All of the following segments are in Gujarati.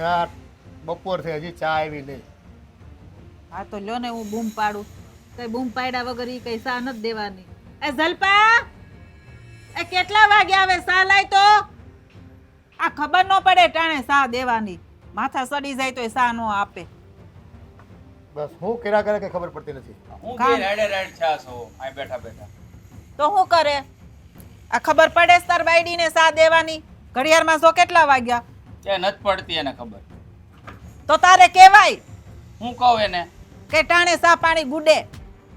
યાર બપોરથી હજી ચા આવી નહીં. હા તો લ્યો ને હું બૂમ પાડું. કઈ બૂમ પાડ્યા વગર ઈ કઈ સા નથી દેવાની. એ જલપા, એ કેટલા વાગે આવે સા લાય તો? આ ખબર ન પડે ટાણે સા દેવાની. માથા સડી જાય તો સા નો આપે. બસ હું કર્યા કરે કે ખબર પડતી નથી. હું બે રાડે રાડ છા છો આ બેઠા બેઠા. તો શું કરે? આ ખબર પડે છે તાર બાયડીને સા દેવાની? ઘડિયાળમાં જો કેટલા વાગ્યા? કે નથી પડતી એને ખબર. તો તારે કહેવાય હું કહું એને કે ટાણે સા પાણી ગુડે.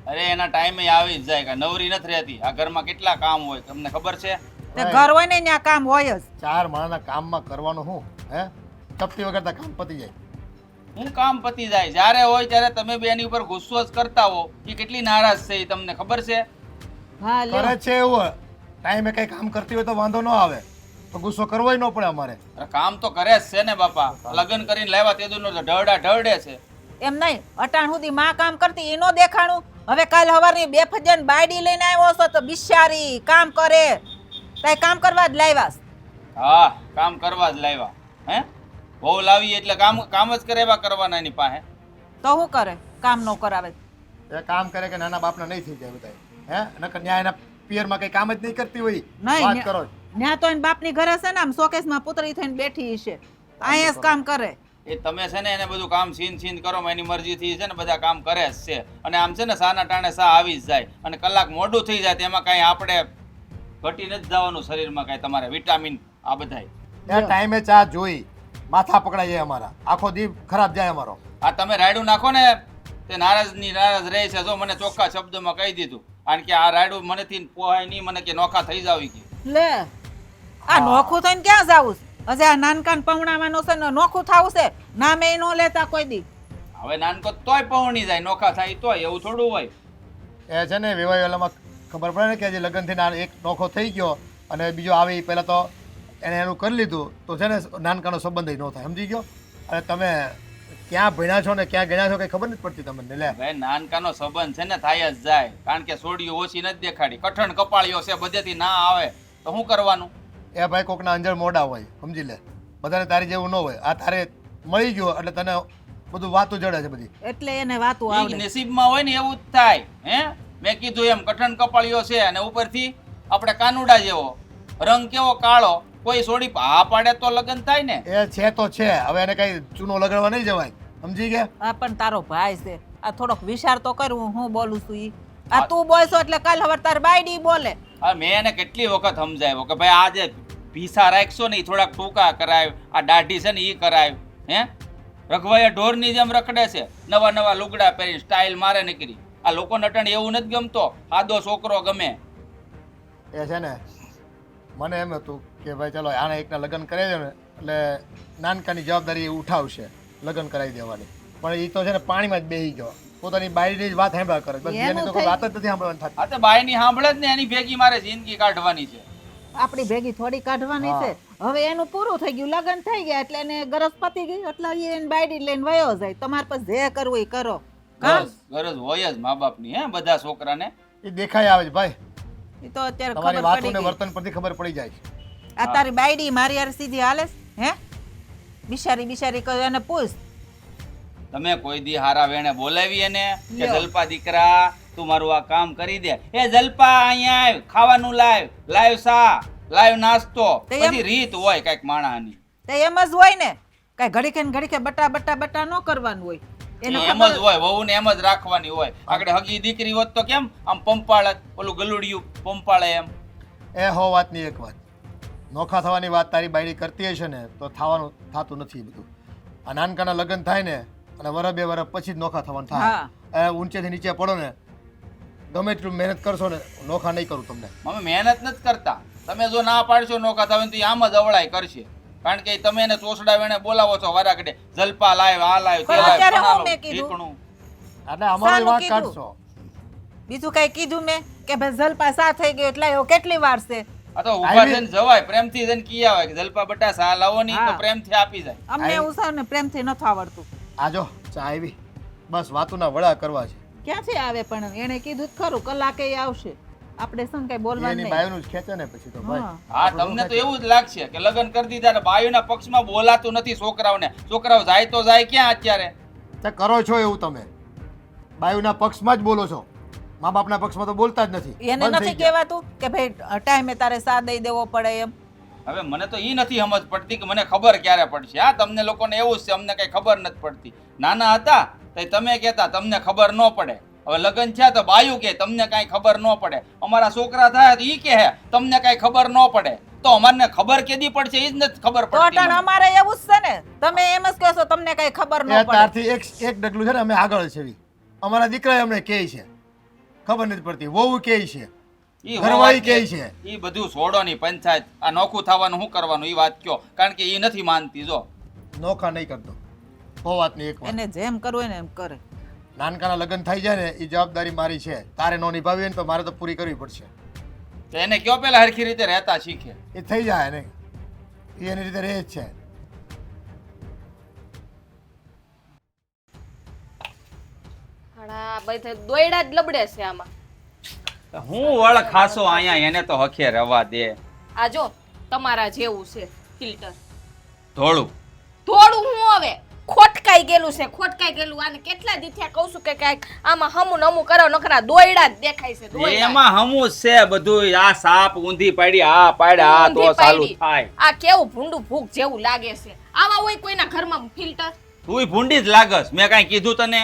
અરે એના ટાઈમે આવી જ જાય કે નવરી નથી રહેતી. આ ઘરમાં કેટલા કામ હોય તમને ખબર છે? તે ઘર હોય ને ત્યાં કામ હોય જ. 4 માણસના કામમાં કરવાનું શું? હે ચપટી વગર કામ પતી જાય. હું કામ પતી જાય જ્યારે હોય ત્યારે તમે બે એની ઉપર ગુસ્સો જ કરતા હો. એ કેટલી નારાજ છે એ તમને ખબર છે? હા લ્યો. કરે છે એવું ટાઈમે કઈ કામ કરતી હોય તો વાંધો ન આવે તો ગુસ્સો કરવો ન પડે અમારે. અરે કામ તો કરે જ છે ને બાપા. લગ્ન કરીને લાવ્યા તે દૂરનો ઢળડા ઢળડે છે. એમ નહીં, અટાણ સુધી માં કામ કરતી એનો દેખાણું. હવે કાલ હવારની બે ફજન બાયડી લઈને આવ્યો છો તો બિચારી કામ કરે. તાય કામ કરવા જ લાવ્યાસ. હા કામ કરવા જ લાવ્યા. હે બહુ લાવી એટલે કામ કામ જ કરે એવા કરવાના એની પાસે. તો શું કરે? કામ નો કરાવે. એ કામ કરે કે નાના બાપના નહીં થઈ જાય બધા. હે નકર ન્યા એના પિયરમાં કઈ કામ જ નહીં કરતી હોય. નહીં, વાત કરો. ન્યા તો એન બાપની ઘરે છે ને આમ શોકેસમાં પુતળી થઈને બેઠી છે. અહીંયા જ કામ કરે. એ તમે છે ને એને બધું કામ છીન કરો એની મરજીથી છે ને બધા કામ કરે જ છે. અને આમ છે ને સાના ટાણે સા આવી જ જાય અને કલાક મોડું થઈ જાય તેમાં કાંઈ આપણે ઘટી નથી જવાનું શરીરમાં કાંઈ તમારે વિટામિન આ બધાય. એ ટાઈમે ચા જોઈ માથા પકડાઈ જાય અમારા. આખો દી ખરાબ જાય અમારો. આ તમે રાયડું નાખો ને તે નારાજ રહે છે. જો મને ચોખ્ખા શબ્દોમાં કહી દીધું કારણ કે આ રાયડું મનેથી પોહાય નહીં. મને કે નોખા થઈ જાવ કે લે આ નોખું થઈને ક્યાં જાવું? હજે આ નાનકાન પવણાવાનું છે ને નોખું થાવું છે. નામે નો લેતા કોઈ દી. હવે નાનકો તોય પૌણી જાય નોખા થાય તોય એવું થોડું હોય. એ છે ને વિવાહમાં ખબર પડે ને કે હજી લગ્નથી એક નોખો થઈ ગયો અને બીજો આવે પહેલા તો એને એનું કરી લીધું તો છે ને નાનકાનો સંબંધ ન થાય. સમજી ગયો? અને તમે ક્યાં ભણ્યા છો ને ક્યાં ગણ્યા છો કઈ ખબર નથી પડતી તમને. લે ભાઈ નાનકાનો સંબંધ છે ને થાય જ જાય કારણ કે સોડિયું ઓછી નથી દેખાડી. કઠણ કપાળીઓ છે બધેથી ના આવે તો શું કરવાનું? એ ભાઈ કોકના અંજળ મોડા હોય. સમજી લે બધાને તારી જેવું ન હોય. આ તારે મળી ગયો એટલે તને બધું વાતું જડે છે બધી. એટલે એને વાતું ઈ આવડે. નસીબમાં હોય ને એવું જ થાય. હે મેં કીધું એમ કઠણ કપાળીઓ છે અને ઉપરથી આપણે કાનુડા જેવો રંગ કેવો કાળો. કોઈ સોડી હા પાડે તો લગ્ન થાય ને. એ છે તો છે. હવે એને કઈ ચૂનો લગાડવા નહીં જવાય. સમજી ગયા? આ પણ તારો ભાઈ છે. આ થોડોક વિચાર તો કરું હું બોલું છું ઈ. આ તું બોલશો એટલે કાલ હવે તાર બાયડી બોલે. હા મેં એને કેટલી વખત સમજાવ્યો કે ભાઈ આ જે ભીસા રાખશો ને એ થોડાક ટૂંકા કરાય. આ દાઢી છે ને એ કરાય. હે રઘવાયા ઢોરની જેમ રખડે છે. નવા નવા લુગડા પહેરી સ્ટાઇલ મારે નીકળી. આ લોકો નટણ એવું નથી ગમતો. સાદો છોકરો ગમે. એ છે ને મને એમ હતું કે ભાઈ ચાલો આને એકના લગ્ન કરે છે ને એટલે નાનકાની જવાબદારી એ ઉઠાવશે લગ્ન કરાવી દેવાની. પણ એ તો છે ને પાણીમાં જ બેસી ગયો. પોતાની બાયડીની જ વાત સાંભળ્યા કરે. બસ એની તો કોઈ વાત જ નથી સાંભળવાની થતી. આ તો બાયની સાંભળે જ ને એની ભેગી મારે જિંદગી કાઢવાની છે. આપણી ભેગી થોડી કાઢવાની છે. હવે એનું પૂરું થઈ ગયું, લગ્ન થઈ ગયા એટલે એને ગરજ પતી ગઈ એટલે એને બાયડી લઈને વયો જાય. તમારે પાસે જે કરવું એ કરો. ગરજ હોય જ મા બાપની. હે બધા છોકરાને એ દેખાય આવે છે ભાઈ. એ તો અત્યારે તમારી ખબર વાતો પડી ને ગઈ. વર્તન પરથી ખબર પડી જાય છે. આ તારી બાયડી મારી યાર સીધી હાલે છે? હે બિચારી કહ્યું એને પૂછ. તમે કોઈ દી હારા વેણે બોલાવી એને કે જલપા દીકરા તું મારું આ કામ કરી દે. એ જલપા અહીંયા આવ ખાવાનું લાવ સા લાવ નાસ્તો. બધી રીત હોય કઈક માણાની. તે એમ જ હોય ને કઈ ઘડીકે બટા ન કરવાનું હોય. એમ જ હોય વહુ ને એમ જ રાખવાની હોય. આગળ હગી દીકરી હોત તો કેમ આમ પંપાળે ઓલું ગલુડિયું પંપાળે એમ. એ હો વાતની એક વાત. નોખા થવાની વાત તારી બાયડી કરતી હશે ને તો થવાનું થતું નથી બધું. આ નાનકાના લગ્ન થાય ને અને વરસ બે વરસ પછી જ નોખા થવાનું થાય. ઊંચેથી નીચે પડો ને ગમે એટલું મહેનત કરશો ને નોખા નહીં કરું તમને. અમે મહેનત નથી કરતા. તમે જો ના પાડશો નોખા થવા તો આમ જ અવળાઈ કરશે. કારણ કે તમે એને ચોસડા વેણે બોલાવો છો વારાકડે જલપા લાવ આ લાવ તે લાવ ઠીકણું. એટલે અમારી વાત કાઢશો. બીજું કઈ કીધું મેં કે ભાઈ જલપા સા થઈ ગયો એટલે એવો કેટલી વાર છે? આ તો ઉભા થઈને જવાય પ્રેમથી જઈને કી આવે કે જલપા બટા સા લાવો ની તો પ્રેમથી આપી જાય. અમને ઉસાવ ને પ્રેમથી નથી આવડતું. આજો ચા આવી. બસ વાતુના વડા કરવા છે. ક્યાંથી આવે પણ એને કીધું ખરું કલાકે આવશે. આપણે શું કઈ બોલવાનું એની નહીં. બાયુનું જ ખેંચે ને પછી તો ભાઈ હા. હા તમને તો એવું જ લાગશે કે લગ્ન કરી દીધા ને બાયુના પક્ષમાં બોલાતું નથી છોકરાઓને. છોકરાઓ જાય તો જાય ક્યાં અત્યારે? તે કરો છો એવું તમે બાયુના પક્ષમાં જ બોલો છો, મા બાપના પક્ષમાં તો બોલતા જ નથી. એને બંધ થઈ નથી ગયા. કહેવાતું કે ભાઈ ટાઈમે તારે સા દઈ દેવો પડે એમ. હવે મને તો ઈ નથી સમજ પડતી કે મને ખબર ક્યારે પડશે. હા તમને લોકોને એવું જ છે, અમને કઈ ખબર નથી પડતી. નાના હતા તો તમે કહેતા તમને ખબર ન પડે. હવે લગ્ન થયા તો બાયું કે તમને કાંઈ ખબર ન પડે. અમારા છોકરા થયા તો ઈ કહે તમને કાંઈ ખબર ન પડે. તો અમારને ખબર કેદી પડશે ઈ જ નથી ખબર તો પડતી અટાણ મને. અમારે એવું જ છે ને, તમે એમ જ કહો છો તમને કઈ ખબર ન એ પડે. તારથી એક ડગલું છે ને અમે આગળ છે એવી. અમારા દીકરા અમને કહે છે ખબર નથી પડતી, વહુ કહે છે, ઈ ઘરવાળી હોવા કહે છે. ઈ બધું છોડોની પંચાયત. આ નોખું થવાનું શું કરવાનું ઈ વાત કયો, કારણ કે ઈ નથી માનતી. જો નોખા નહીં કરતો. બહુ વાતની એક વાત, એને જેમ કરવું હોય ને એમ કરે. નાનકાના લગ્ન થઈ જાય ને એ જવાબદારી મારી છે. તારે નો નિભાવી હોય ને તો મારે તો પૂરી કરવી પડશે. તો એને કયો પેલા હરખી રીતે રહેતા શીખે. એ થઈ જાય ને, એ એની રીતે રહે જ છે. હાડા બધે દોયડા જ લબડે છે આમાં. હું વળ ખાસો અહીંયા, એને તો હખે રવા દે. આ જો તમારા જેવું છે ફિલ્ટર. ધોળું થોડું હું હવે ખોટકાઈ ગયેલું છે, ખોટકાઈ ગયેલું. આને કેટલા દી થયા કહું છું કે કાંઈક આમાં હમું નમું કરો, નખરા દોયડા જ દેખાય છે, દોયડા. એમાં હમું જ છે બધું. આ સાપ ઊંધી પાડી, આ પાડ્યા, આ તો ઊંધી ચાલુ પાડી. થાય. આ કેવું ભૂંડું ભૂખ જેવું લાગે છે. આવા હોય કોઈના ઘરમાં ફિલ્ટર તુંય ભૂંડી જ લાગસ. મેં કાંઈ કીધું તને?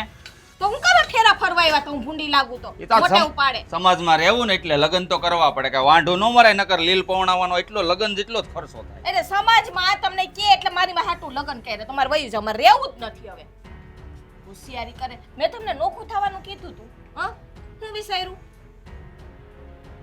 તો હું કરે ફેરા ફરવા આવ્યા તો હું ભૂંડી લાગુ તો એ તો મોટે સમ- ઉપાડે. સમાજમાં રહેવું ને એટલે લગ્ન તો કરવા પડે. કે વાંઢું ન મરાય, નકર લીલ પવણાવવાનો એટલો લગ્ન જેટલો જ ખર્ચો થાય. એટલે સમાજમાં આ તમને કે એટલે મારી માં હાટું લગ્ન કરે તમારે વયું છે, અમારે રહેવું જ નથી હવે. હોશિયારી કરે. મેં તમને નોખું થવાનું કીધું તું, હા હું વિચાર્યું.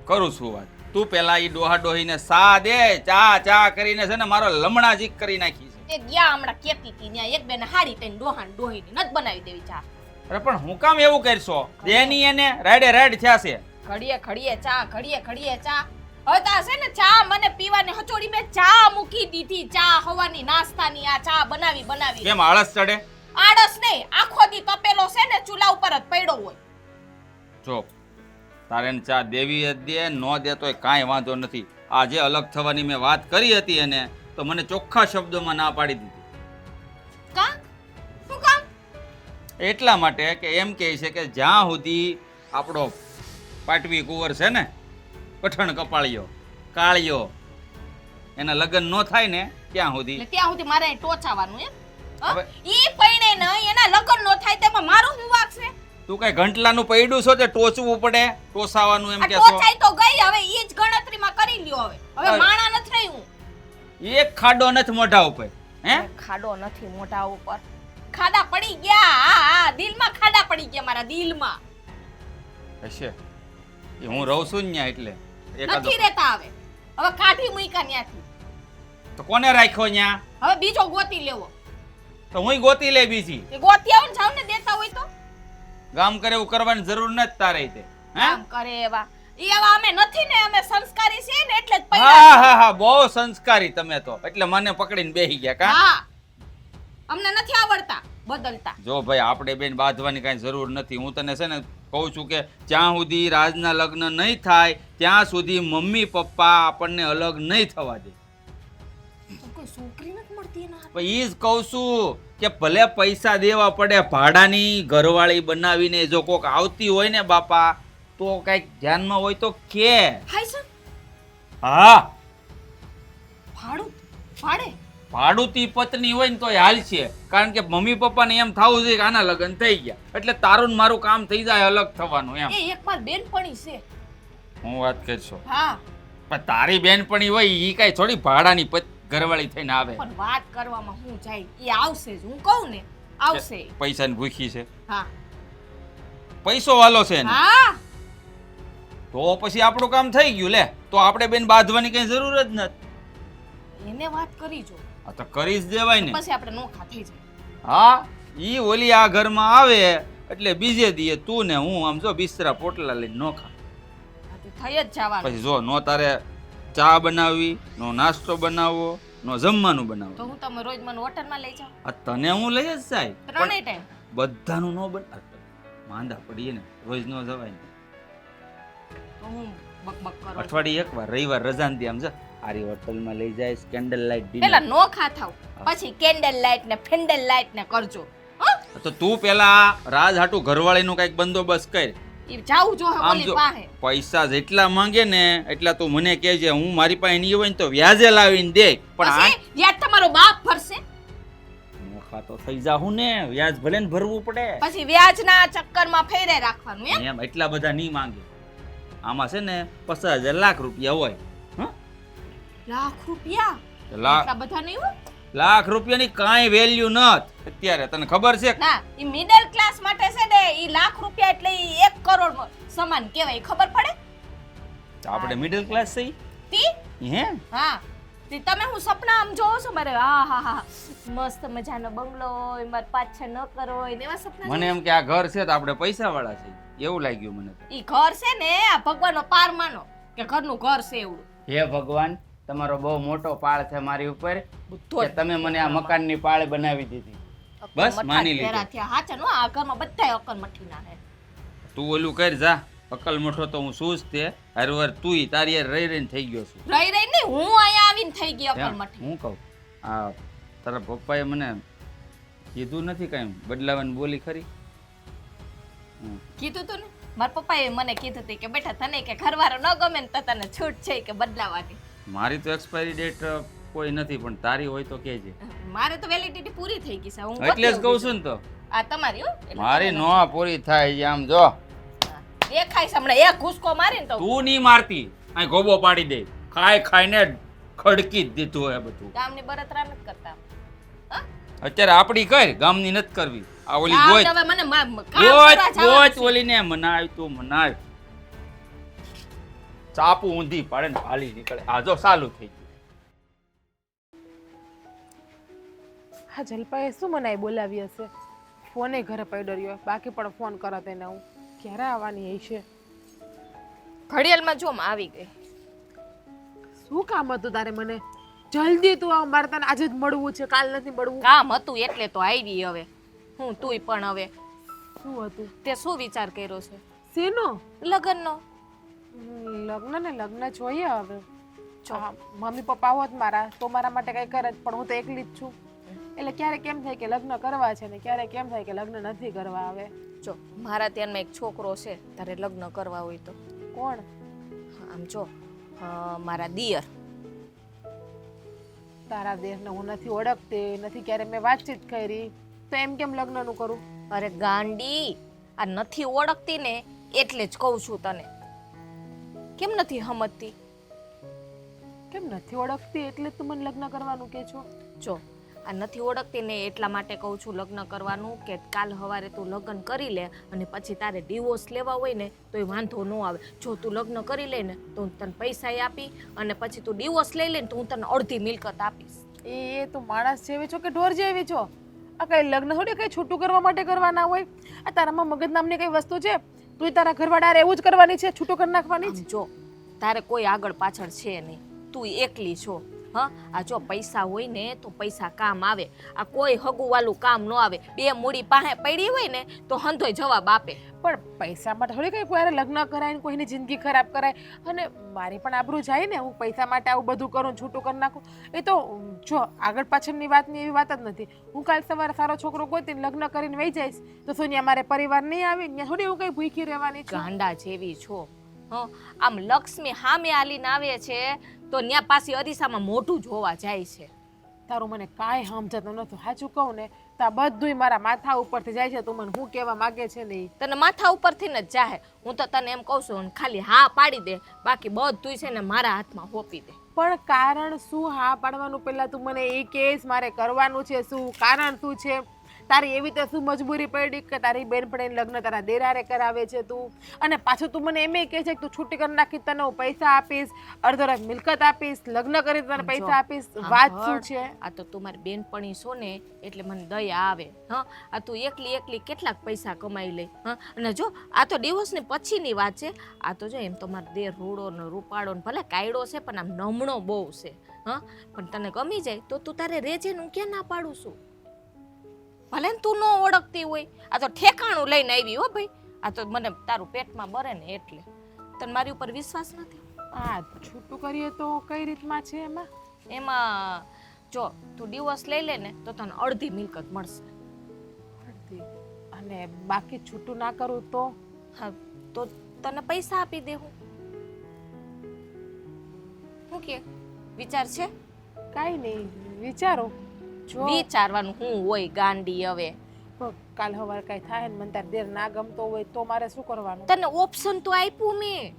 કરું છું વાત. તું પેલા ઈ ડોહા ડોહીને સા દે, ચા ચા કરીને છે ને મારો લમણા જીક કરી નાખી છે. એ ગયા હમણાં કેતી હતી ત્યાં એક બેને હાડી તઈને ડોહાન ડોહીની નત બનાવી દેવી ચા. અરે પણ હું કામ એવું કરશો? દેની એને રાડે રાડ થયા છે. ઘડીએ ઘડીએ ચા, ઘડીએ ઘડીએ ચા. હવે તો આ છે ને ચા મને પીવાની હચોડી મેં ચા મૂકી દીધી. ચા હવાની નાસ્તાની આ ચા બનાવી બનાવી. કેમ આળસ ચડે? આળસ નહીં, આખો દી તપેલો છે ને ચૂલા ઉપર જ પડ્યો હોય. જો તારે એને ચા દેવી જ દે, ન દે તોય કાંઈ વાંધો નથી. આજે અલગ થવાની મેં વાત કરી હતી એને તો મને ચોખ્ખા શબ્દોમાં ના પાડી દીધી. કા શું કામ? એટલા માટે કે એમ કહે છે કે જ્યાં સુધી આપણો પાટવી કુંવર છે ને, પઠણ કપાળિયો કાળિયો, એના લગ્ન ન થાય ને ત્યાં સુધી. એટલે ત્યાં સુધી મારે અહીં ટોચાવાનું એમ? હવે- ઈ પૈણે નહીં, એના લગ્ન નો થાય તેમાં મારું શું વાંક છે? તું કઈ ઘંટલાનું પૈડું છો તે ટોચવું પડે, ટોસાવાનું એમ આ કહેશો? ટોચાઈ તો ગઈ, હવે ઈ જ ગણતરીમાં કરી લ્યો. હવે અરે. માણા નથી રહી હું. એક ખાડો નથી મોઢા ઉપર. હે ખાડો નથી મોઢા ઉપર, ખાડા પડી ગયા. હા દિલમાં ખાડા પડી ગયા, મારા દિલમાં. હશે એ હું રહું છું ને ન્યા એટલે એકાદો. નથી રહેતા હવે. હવે કાઢી મૂક્યા ન્યાથી. તો કોને રાખ્યો ન્યા? હવે બીજો ગોતી લેવો. તો હું ગોતી લે બીજી. એ ગોતી આવો ને જાવ ને દેતા હોય તો. ગામ કરે એવું કરવાની જરૂર નથી તારે તે. હે આમ કરે એવા. ઈ એવા અમે નથી ને, અમે સંસ્કારી છીએ ને એટલે જ હા પૈડા. હા હા, બહુ સંસ્કારી તમે તો. એટલે મને પકડીને બેહી ગયા કા? હા અમને નથી આવડતા બદલતા. જો ભાઈ આપણે બેન બાંધવાની કાંઈ જરૂર નથી. હું તને છે ને કહું છું કે જ્યાં સુધી રાજના લગ્ન નહીં થાય ત્યાં સુધી મમ્મી પપ્પા આપણને અલગ નહીં થવા દે. તો કોઈ છોકરી નથી મળતી એના હાથે. પણ ઈ જ કહું છું કે ભલે પૈસા દેવા પડે, ભાડાની ઘરવાળી બનાવીને જો કોક આવતી હોય ને બાપા તો કઈક ધ્યાનમાં હોય તો કે. હાય સર હા ભાડું ભાડે ભાડુતી પત્ની હોય ને તોય હાલ છે. કારણ કે મમ્મી પપ્પાને એમ થવું જોઈએ કે આના લગ્ન થઈ ગયા એટલે તારું ને મારું કામ થઈ જાય અલગ થવાનું એમ. એ એક માર બેનપણી છે. હું વાત કરશો હા પણ તારી બેનપણી હોય ઈ કઈ થોડી ભાડાની ઘરવાળી થઈને આવે. પણ વાત કરવામાં હું જાય, એ આવશે જ. હું કહું ને આવશે. પૈસાની ભૂખી છે, હા પૈસો વાલો છે ને. હા તો પછી આપણું કામ થઈ ગયું લે. તો આપણે બેન બાંધવાની કઈ જરૂર જ નથી. એને વાત કરી જો, આ તો કરી જ દેવાય ને. પછી આપણે નોખા થઈ જાય. હા ઈ ઓલી આ ઘરમાં આવે એટલે બીજે દીએ તું ને હું આમ જો બિસ્તરા પોટલા લઈને નોખા. આ તો થઈ જ જવાનું. પછી જો નો તારે ચા બનાવવી, નો નાસ્તો બનાવવો, નો જમવાનું તો બનાવવું. હું તમે રોજ મને હોટલમાં લઈ જાઉં આ તને હું લઈ જ જાય ત્રણેય ટાઈમ. બધાનું નો બન માંદા પડીએ ને રોજ નો જવાય ને. તો હું બકબક કરો છો. અઠવાડિયે એકવાર રવિવાર રજા ને આમ જો આરી હોટલમાં લઈ જાય કેન્ડલ લાઇટ પેલા ડિનર. નોખા થાવ પછી કેન્ડલ લાઇટ ને ફેન્ડલ લાઇટ ને કરજો. હા તો તું પેલા રાજ હાટુ ઘરવાળીનું કઈક બંદોબસ્ત કર. ઈ જાવું જો આમ ઓલી જો પાસે. પૈસા જેટલા માંગે ને એટલા તું મને કહેજે. હું મારી પાસે નહીં હોય ને તો વ્યાજે લાવીને દે. પણ આ પછી યાદ તમારો બાપ ભરશે. નોખા તો થઈ જાહું ને, વ્યાજ ભલે ને ભરવું પડે. પછી વ્યાજના ચક્કરમાં ફેરે રાખવાનું એમ. એમ એટલા બધા નહીં માંગે. આમાં છે ને 50,000 લાખ રૂપિયા હોય. હં? લાખ રૂપિયા લાખ એટલા બધા નહીં હોય. લાખ રૂપિયાની કાંઈ વેલ્યુ નથી અત્યારે. તને ખબર છે? ના ઈ મિડલ ક્લાસ માટે છે ને ઈ લાખ રૂપિયા એટલે ઈ 1 કરોડ સમાન કહેવાય. ખબર પડે? તો આપણે મિડલ ક્લાસ થઈ. તી હે હા તી તમે હું સપના આમ જોવો છો મારે? હા હા હા મસ્ત મજાનો બંગલો હોય, માર પાછળ ન કરો હોય ને એવા સપના મને એમ કે આ ઘર છે તો આપણે પૈસા વાળા છે એવું લાગ્યું મને તો. ઈ ઘર છે ને આ ભગવાનનો પાર માનો કે ઘરનું ઘર છે એવું. હે ભગવાન, તમારો બહુ મોટો પાળ છે મારી ઉપર બુદ્ધો કે તમે મને આ મકાનની પાળ બનાવી દીધી. બસ માની લીધું. હાચા નો આ ઘરમાં બધાય અકલ મઠીના હે. તું ઓલું કર જા. અકલ મોટો તો હું શું જ તે હરવાર તુંય તારી હારે રહી રહીને થઈ ગયો છું. રહી રહી ને હું અહીંયા આવીને થઈ ગઈ અકલ એમ, મઠી. હું કહું આ તારા પપ્પાએ મને કીધું નથી કાંઈ બદલાવાની બોલી ખરી? કીધું તું ને મારા પપ્પાએ મને કીધું હતું કે બેટા તને કે ઘરવાળો ન ગમે ને તો તને છૂટ છે કે બદલાવાની. મારી તો એક્સપાયરી ડેટ કોઈ નથી પણ તારી હોય તો કહેજે. મારે તો વેલિડિટી પૂરી થઈ ગઈ છે. હું એટલે જ ગોતી કહું છું ને તો. આ તમારી હો એટલે મારી તમે નો પૂરી થાય છે આમ જો. દેખાય છે હમણાં એક ઘૂસકો મારીને તો તું નહીં મારતી, અહીં ગોબો પાડી દે. ખાઈને ખડકી જ દીધું હોય બધું. ગામની બળતરા નથી કરતા. હા? અત્યારે આપડી કર, ગામની નથી કરવી. આ ઓલી ગામ ગોચ હવે મને કામ કરવા જવાનું ગોચ છે. ઓલીને મનાય તું મનાય. ચાપુ ઊંધી પાડે ને હાલી નીકળે. આ જો ચાલુ થઈ ગયું. હા જલપાએ શું મને બોલાવી હશે? ફોને ઘરે પડ્યો રહ્યો, બાકી પણ ફોન કરત એને હું ક્યારે આવવાની હશે? ઘડિયાળમાં જો આવી ગઈ. શું કામ હતું તારે મને? જલ્દી તું આવ, મારે તને આજે જ મળવું છે, કાલ નથી મળવું. કામ હતું એટલે તો આવી હવે. હું તુંય પણ હવે શું હતું? તે શું વિચાર કર્યો છે? શેનો? લગ્નનો. લગ્ન ને લગ્ન જોઈએ હવે. હા, મમ્મી પપ્પા હોત મારા તો મારા માટે કઈ કરે, પણ હું તો એકલી જ છું. એટલે ક્યારેક કેમ થાય કે લગ્ન કરવા છે ને ક્યારેક કેમ થાય કે લગ્ન નથી કરવા. હવે જો મારા ત્યાંમાં એક છોકરો છે, તારે લગ્ન કરવા હોય તો. કોણ? આમ જો મારા દિયર. તારા દેશને હું નથી ઓળખતી, નથી ક્યારે મેં વાતચીત કરી, તો એમ કેમ લગ્નનું કરું? અરે ગાંડી, આ નથી ઓળખતી ને એટલે જ કહું છું તને. કેમ નથી સમજતી? કેમ નથી ઓળખતી એટલે તું મને લગ્ન કરવાનું કે છો? જો આ નથી ઓળખતી ને એટલા માટે કહું છું લગ્ન કરવાનું કે કાલ સવારે તું લગ્ન કરી લે અને પછી તારે ડિવોર્સ લેવા હોય ને તો એ વાંધો ન આવે. જો તું લગ્ન કરી લે ને તો હું તને પૈસા આપી અને પછી તું ડિવોર્સ લઈ લે ને તો હું તને અડધી મિલકત આપીશ. એ તું માણસ જેવી છો કે ઢોર જેવી છો? આ કઈ લગ્ન થોડી કઈ છૂટું કરવા માટે કરવાના હોય? આ તારામાં મગજ નામની કઈ વસ્તુ છે? તું તારા ઘરવાળા એવું જ કરવાની છે, છૂટું કરી નાખવાની આમ જો તારે કોઈ આગળ પાછળ છે નહીં, તું એકલી છો. હા આ જો પૈસા હોય ને તો પૈસા કામ આવે. આ કોઈ હગું વાલું કામ ન આવે. બે મૂડી પાસે પડી હોય ને તો હંધોય જવાબ આપે. પણ પૈસા માટે થોડી કઈ કોઈ લગ્ન કરાય ને કોઈની જિંદગી ખરાબ કરાય. અને મારી પણ આબરૂ જાય ને, હું પૈસા માટે આવું બધું કરું, છૂટું કરી નાખું. એ તો જો આગળ પાછળની વાતની એવી વાત જ નથી. હું કાલ સવારે સારો છોકરો ગોતીને લગ્ન કરીને વહી જઈશ તો શું ત્યાં મારે પરિવાર નહીં આવે? ત્યાં થોડી હું કઈ ભૂખી રહેવાની છું. ગાંડા જેવી છો. હા આમ લક્ષ્મી સામે આલીને આવે છે તો ન્યા પાછી અરીસામાં મોઢું જોવા જાય છે. તારું મને કાંઈ સમજાતું નથી. સાચું કહું ને તો આ બધુંય મારા માથા ઉપરથી જાય છે. તું મને શું કહેવા માંગે છે ને? તને માથા ઉપરથી જ જાહે. હું તો તને એમ કહું છું ખાલી હા પાડી દે, બાકી બધુંય છે ને મારા હાથમાં સોંપી દે. પણ કારણ શું હા પાડવાનું? પહેલા તું મને એ કેસ મારે કરવાનું છે શું? કારણ શું છે? તારી એવી તો શું મજબૂરી પડી કે તારી બેનપણીને લગ્ન તારા દેરારે કરાવે છે તું? અને પાછું તું મને એમ કહે છે કે તું છૂટી કરી નાખી, તને હું પૈસા આપીશ, અડધો રાત મિલકત આપીશ, લગ્ન કરી તને પૈસા આપીશ. વાત શું છે? આ તો તું મારી બેનપણી છો ને એટલે મને દયા આવે. હા આ તું એકલી એકલી કેટલાક પૈસા કમાઈ લે. હા અને જો આ તો ડિવોર્સની પછીની વાત છે. આ તો જો એમ તો મારો દેર રૂડો ને રૂપાળો ને ભલે કાયડો છે પણ આમ નમણો બહુ છે. હા પણ તને ગમી જાય તો તું તારે રેજે ને હું ક્યાં ના પાડું છું? ભલે ને તું ન ઓળખતી હોય. આ તો ઠેકાણું લઈને આવી હો ભાઈ. આ તો મને તારું પેટમાં બરે ને એટલે તને મારી ઉપર વિશ્વાસ નથી? આ છૂટું કરીએ તો કઈ રીતમાં છે એમાં? એમાં જો તું ડિવોર્સ લઈ લે ને તો તને અડધી મિલકત મળશે. અડધી. અને બાકી છૂટું ના કરું તો? હા, તો તને પૈસા આપી દે હું. શું કે વિચાર છે? કાંઈ નહીં, વિચારો. જો વિચારવાનું હું હોય ગાંડી હવે. કાલ સવારે કાંઈ થાય ને મને તાર દેર ના ગમતો હોય તો મારે શું કરવાનું? તને ઓપ્શન તો આપ્યું મેં,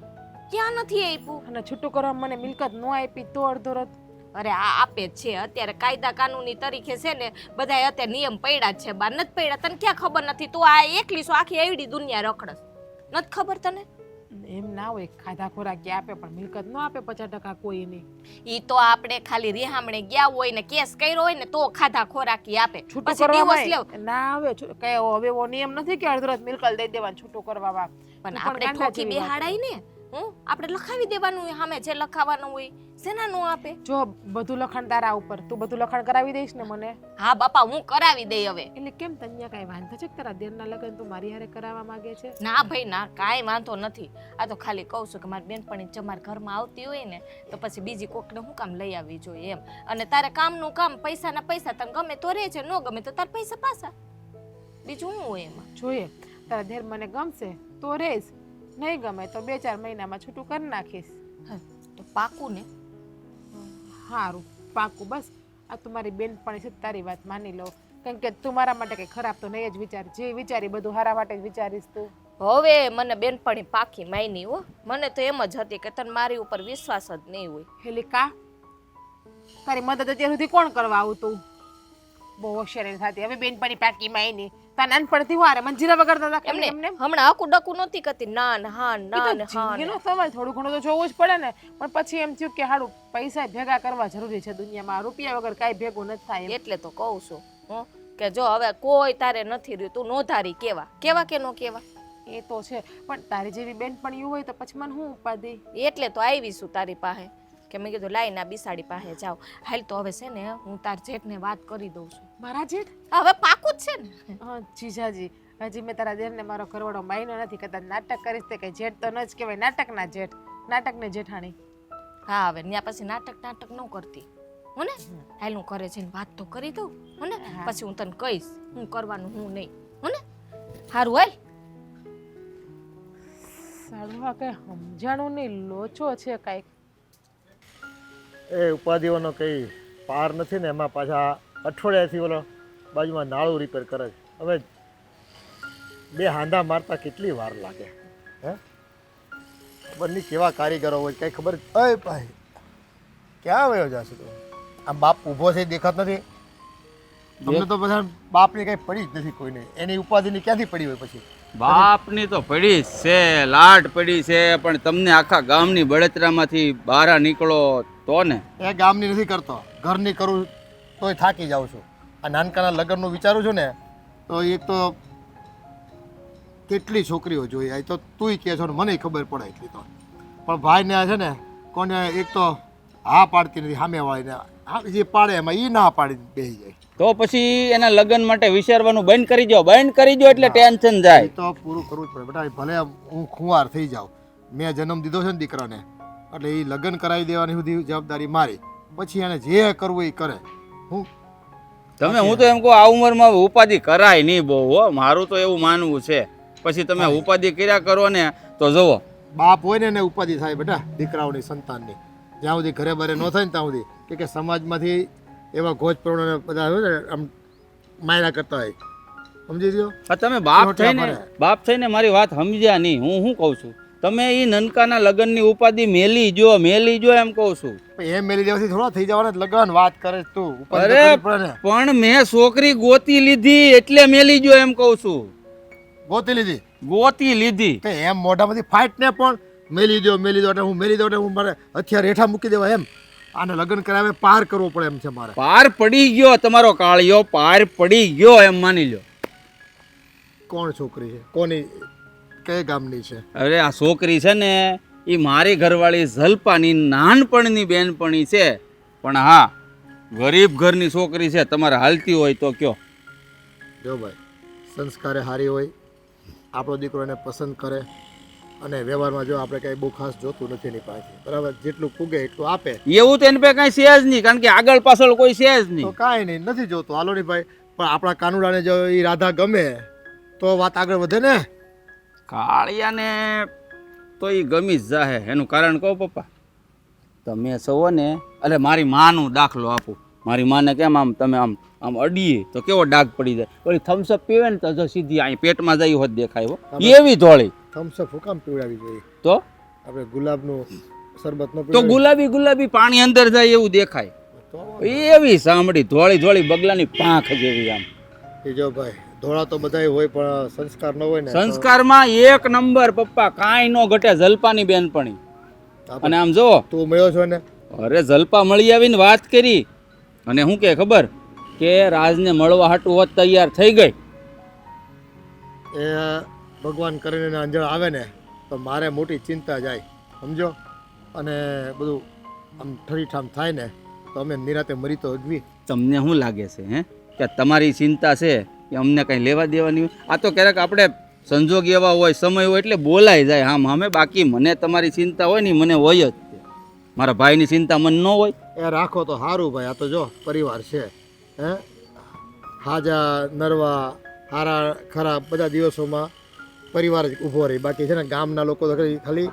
ક્યાં નથી આપ્યું? અને છૂટું કરવા મને મિલકત ન આપી તો અડધો રથ. અરે આ આપે જ છે. અત્યારે કાયદા કાનૂની તરીકે છે ને બધાય અત્યારે નિયમ પડ્યા જ છે, બાર નથી પડ્યા. તને ક્યાં ખબર નથી? તું આ એકલી છો, આખી એવડી દુનિયા રખડસ, નથી ખબર તને? એમ ના હોય, ખાધા ખોરાક આપે પણ મિલકત ન આપે 50% કોઈ નહીં. ઈ તો આપણે ખાલી રિહામણે ગયા હોય ને કેસ કર્યો હોય ને તો ખાધા ખોરાકી આપે. છૂટું પછી divorce કરવામાં લેવ. ના આવે. કઈ હવે એવો નિયમ નથી કે અડધો રથ મિલકત દઈ દેવાનું છૂટું કરવામાં. પણ તું આપણે ગાંડા ઠોકી જેવી વાત બેહાડાય ને. આપણે લખાવી દેવાનું હોય સામે જે લખાવાનું હોય. શેના નો આપે? જો બધું લખાણ તારા ઉપર, તું બધું લખાણ કરાવી દઈશ ને મને? હા બાપા, હું કરાવી દઈ હવે. એટલે કેમ તન્યા કાંઈ વાંધો છે કે તારા દેરના લગ્ન તું મારી હારે કરાવવા માંગે છે? ના ભાઈ ના, કાંઈ વાંધો નથી. આ તો ખાલી કહું છું કે મારી બેનપણી તમારા ઘરમાં આવતી હોય ને તો પછી બીજી કોકને હું કામ લઈ આવવી જોઈએ એમ. અને તારે કામનું કામ, પૈસાના પૈસા, તને ગમે તો રહે છે, ન ગમે તો તારા પૈસા પાછા. બીજું શું હોય એમાં? જોઈએ તારા દેર મને ગમશે તો રેસ, નહીં ગમે તો 2-4 મહિનામાં છૂટું કરી નાખીશ. હા, તો પાકું ને? સારું, પાકું. બસ આ તું મારી બેનપણી છે, તારી વાત માની લો. કારણ કે તું મારા માટે કઈ ખરાબ તો નહીં જ વિચાર, જે વિચારી બધું હારા માટે જ વિચારીશ તું. હવે મને બેનપણી પાકી માયની હો. મને તો એમ જ હતી કે તને મારી ઉપર વિશ્વાસ જ નહીં હોય. હેલિકા, તારી મદદ અત્યાર સુધી કોણ કરવા આવતું? બહુ હોશિયારી થતી. હવે બેનપણી પાકી માયની તા નાનપણથી હું હારે મંજીરા વગર એમને હમણાં હકું ડકું નહોતી કરતી. ના ને હા, ના ને હા. જિંદગીનો સવાલ થોડું ઘણું તો જોવું જ પડે ને. પણ પછી એમ થયું કે હાડું પૈસા ભેગા કરવા જરૂરી છે દુનિયામાં. રૂપિયા વગર કાંઈ ભેગું નથી થાય એમ. એટલે તો કહું છું કે જો હવે કોઈ તારે નથી રહ્યું, તું નોધારી કેવા કેવા કે નો કેવા. એ તો છે, પણ તારી જેવી બેનપણી હોય તો પછી મને હું ઉપાધિ? એટલે તો આવીશું તારી પાસે કે મેં કીધું લાઈ ના બિસાડી પાસે જાઓ. હાલ તો હવે છે ને હું તાર જેઠને વાત કરી દઉં છું. મારા જેઠ? હવે પાકું જ છે ને. હા જીજાજી, હજી મેં તારા દેરને મારો ઘરવાળો માયનો નથી. કદાચ નાટક કરીશ તે કઈ જેઠ તો ન જ કહેવાય, નાટકના જેઠ, નાટકને જેઠાણી. હા હવે ત્યાં પછી નાટક ન કરતી હો ને. હાલ હું ઘરે જઈને વાત તો કરી દઉં હો ને, પછી હું તને કહીશ હું કરવાનું હું નહીં હો ને. સારું હાલ. સાડવા કઈ સમજાણું નહીં, લોચો છે કાંઈક. એ ઉપાધિઓનો કંઈ પાર નથી ને એમાં પાછા અઠવાડિયાથી ઓલો બાજુમાં નાળું રિપેર કરે છે. હવે 2 હાંધા મારતા કેટલી વાર લાગે હે? ખબર નહીં કેવા કારીગરો હોય, કંઈ ખબર. અય ભાઈ ક્યાં વયો જશે તું? આમ બાપ ઊભો છે દેખાત નથી તમને? તો બધા બાપની કંઈ પડી જ નથી કોઈને. એની ઉપાધિની ક્યાંથી પડી હોય પછી? બાપની તો પડી જ છે, લાડ પડી છે, પણ તમને આખા ગામની બળતરામાંથી બહાર નીકળો તો ને. એ ગામની નથી કરતો, ઘરની કરું તોય થાકી જાઉં છું. આ નાનકાના લગ્નનું વિચારું છું ને તો એક તો કેટલી છોકરીઓ જોઈએ, આ તો તુંય કહે છો ને મને ખબર પડે એટલી તો. પણ ભાઈને છે ને કોને એક તો હા પાડતી નથી સામેવાળીને, હા જે પાડે એમાં એ ના પાડી બેસી જાય. તો પછી એના લગ્ન માટે વિચારવાનું બંધ કરી દો, બંધ કરી દો એટલે ટેન્શન જાય. એ તો પૂરું કરવું જ પડે બેટા. ભલે હું ખુંવાર થઈ જાઉં, મેં જન્મ દીધો છે ને દીકરાને, એટલે એ લગ્ન કરાવી દેવાની સુધી જવાબદારી મારી. પછી એને જે કરવું એ કરે. હું હું તો એમ કહું આ ઉંમરમાં ઉપાધિ કરાય નહીં બહુ હો, મારું તો એવું માનવું છે. પછી તમે ઉપાધિ કર્યા કરો ને તો જુઓ બાપ હોય ને એને ઉપાધિ થાય બેટા દીકરાઓની સંતાનની. જ્યાં સુધી ઘરે બારે ન થાય ને ત્યાં સુધી કે સમાજમાંથી એવા ગોજ પ્રવણને બધા હોય ને આમ માયરા કરતા હોય, સમજી ગયો? તમે બાપ થઈને મારી વાત સમજ્યા નહીં. હું શું કહું છું, તમે એ નનકાના લગ્નની ઉપાધિ મેલી જો એમ કહું છું. એમ મેલી દેવાથી થોડા થઈ જવાના લગ્ન વાત કરે તું? અરે પણ મેં છોકરી ગોતી લીધી એટલે મેલી જો એમ કહું છું. ગોતી લીધી એમ મોઢામાંથી ફાઇટ ને પણ મેલી દો એટલે હું મેલી દઉં, હું મારે હથિયાર હેઠા મૂકી દેવા એમ? આને લગ્ન કરાવે પાર કરવો પડે એમ છે મારે. પાર પડી ગયો તમારો કાળિયો, પાર પડી ગયો એમ માની લો. કોણ છોકરી છે? કોની કઈ ગામની છે? અરે આ છોકરી છે ને એ મારી ઘરવાળી ઝલ્પાની નાનપણની બેનપણી છે. પણ હા ગરીબ ઘરની છોકરી છે. તમારે હાલતી હોય તો કયો. જો ભાઈ સંસ્કારે સારી હોય, આપણો દીકરો એને પસંદ કરે અને વ્યવહારમાં જો આપણે કંઈ બહુ ખાસ જોતું નથી એની પાસેથી બરાબર, જેટલું પૂગે એટલું આપે એવું તો એની પાસે કાંઈ છે જ નહીં, કારણ કે આગળ પાછળ કોઈ છે જ તો નહીં. કાંઈ નહીં, નથી જોતું. હાલો ની ભાઈ, પણ આપણા કાનુડાને જો એ રાધા ગમે તો વાત આગળ વધે ને. કાળિયાને તો એ ગમી જ જાહે. એનું કારણ કહું પપ્પા, તમે સૌ ને, અરે મારી માનું દાખલો આપું. મારી માને કેમ આમ તમે આમ આમ અડીએ તો કેવો ડાઘ પડી જાય, ઓલી થમ્સઅપ પીવે ને તો જો સીધી અહીં પેટમાં જઈ હોત દેખાય હો, એવી ધોળી. થમ્સઅપ હુકામ પીવડાવી જોઈએ? તો આપણે ગુલાબનું શરબત નો તો ગુલાબી ગુલાબી પાણી અંદર જાય એવું દેખાય, એવી સાંભળી ધોળી ધોળી બગલાની પાંખ જેવી આમ. એ જો ભાઈ, ધોળા તો બધાય હોય પણ સંસ્કાર ન હોય ને. સંસ્કારમાં એક નંબર પપ્પા, કાંઈ નો ઘટે. જલપાની બેનપણી. અને આમ જો તું મળ્યો છો ને? અરે જલપા મળી આવીને વાત કરી, અને શું કે ખબર કે રાજને મળવા હાટું હોત તૈયાર થઈ ગઈ. એ ભગવાન કરીને અંજળ આવે ને તો મારે મોટી ચિંતા જાય, સમજો. અને બધું આમ ઠરીઠામ થાય ને તો અમે નિરાતે મરી તો અગવી. તમને શું લાગે છે હે કે તમારી ચિંતા છે એ અમને કંઈ લેવા દેવાની હોય? આ તો ક્યારેક આપણે સંજોગ એવા હોય, સમય હોય એટલે બોલાઈ જાય આમ અમે. બાકી મને તમારી ચિંતા હોય ને મને હોય જ. મારા ભાઈની ચિંતા મને ન હોય. એ રાખો તો સારું ભાઈ. આ તો જો પરિવાર છે, હે હાજા નરવા હારા ખરા બધા દિવસોમાં પરિવાર જ ઊભો રહી. બાકી છે ને ગામના લોકો તો ખાલી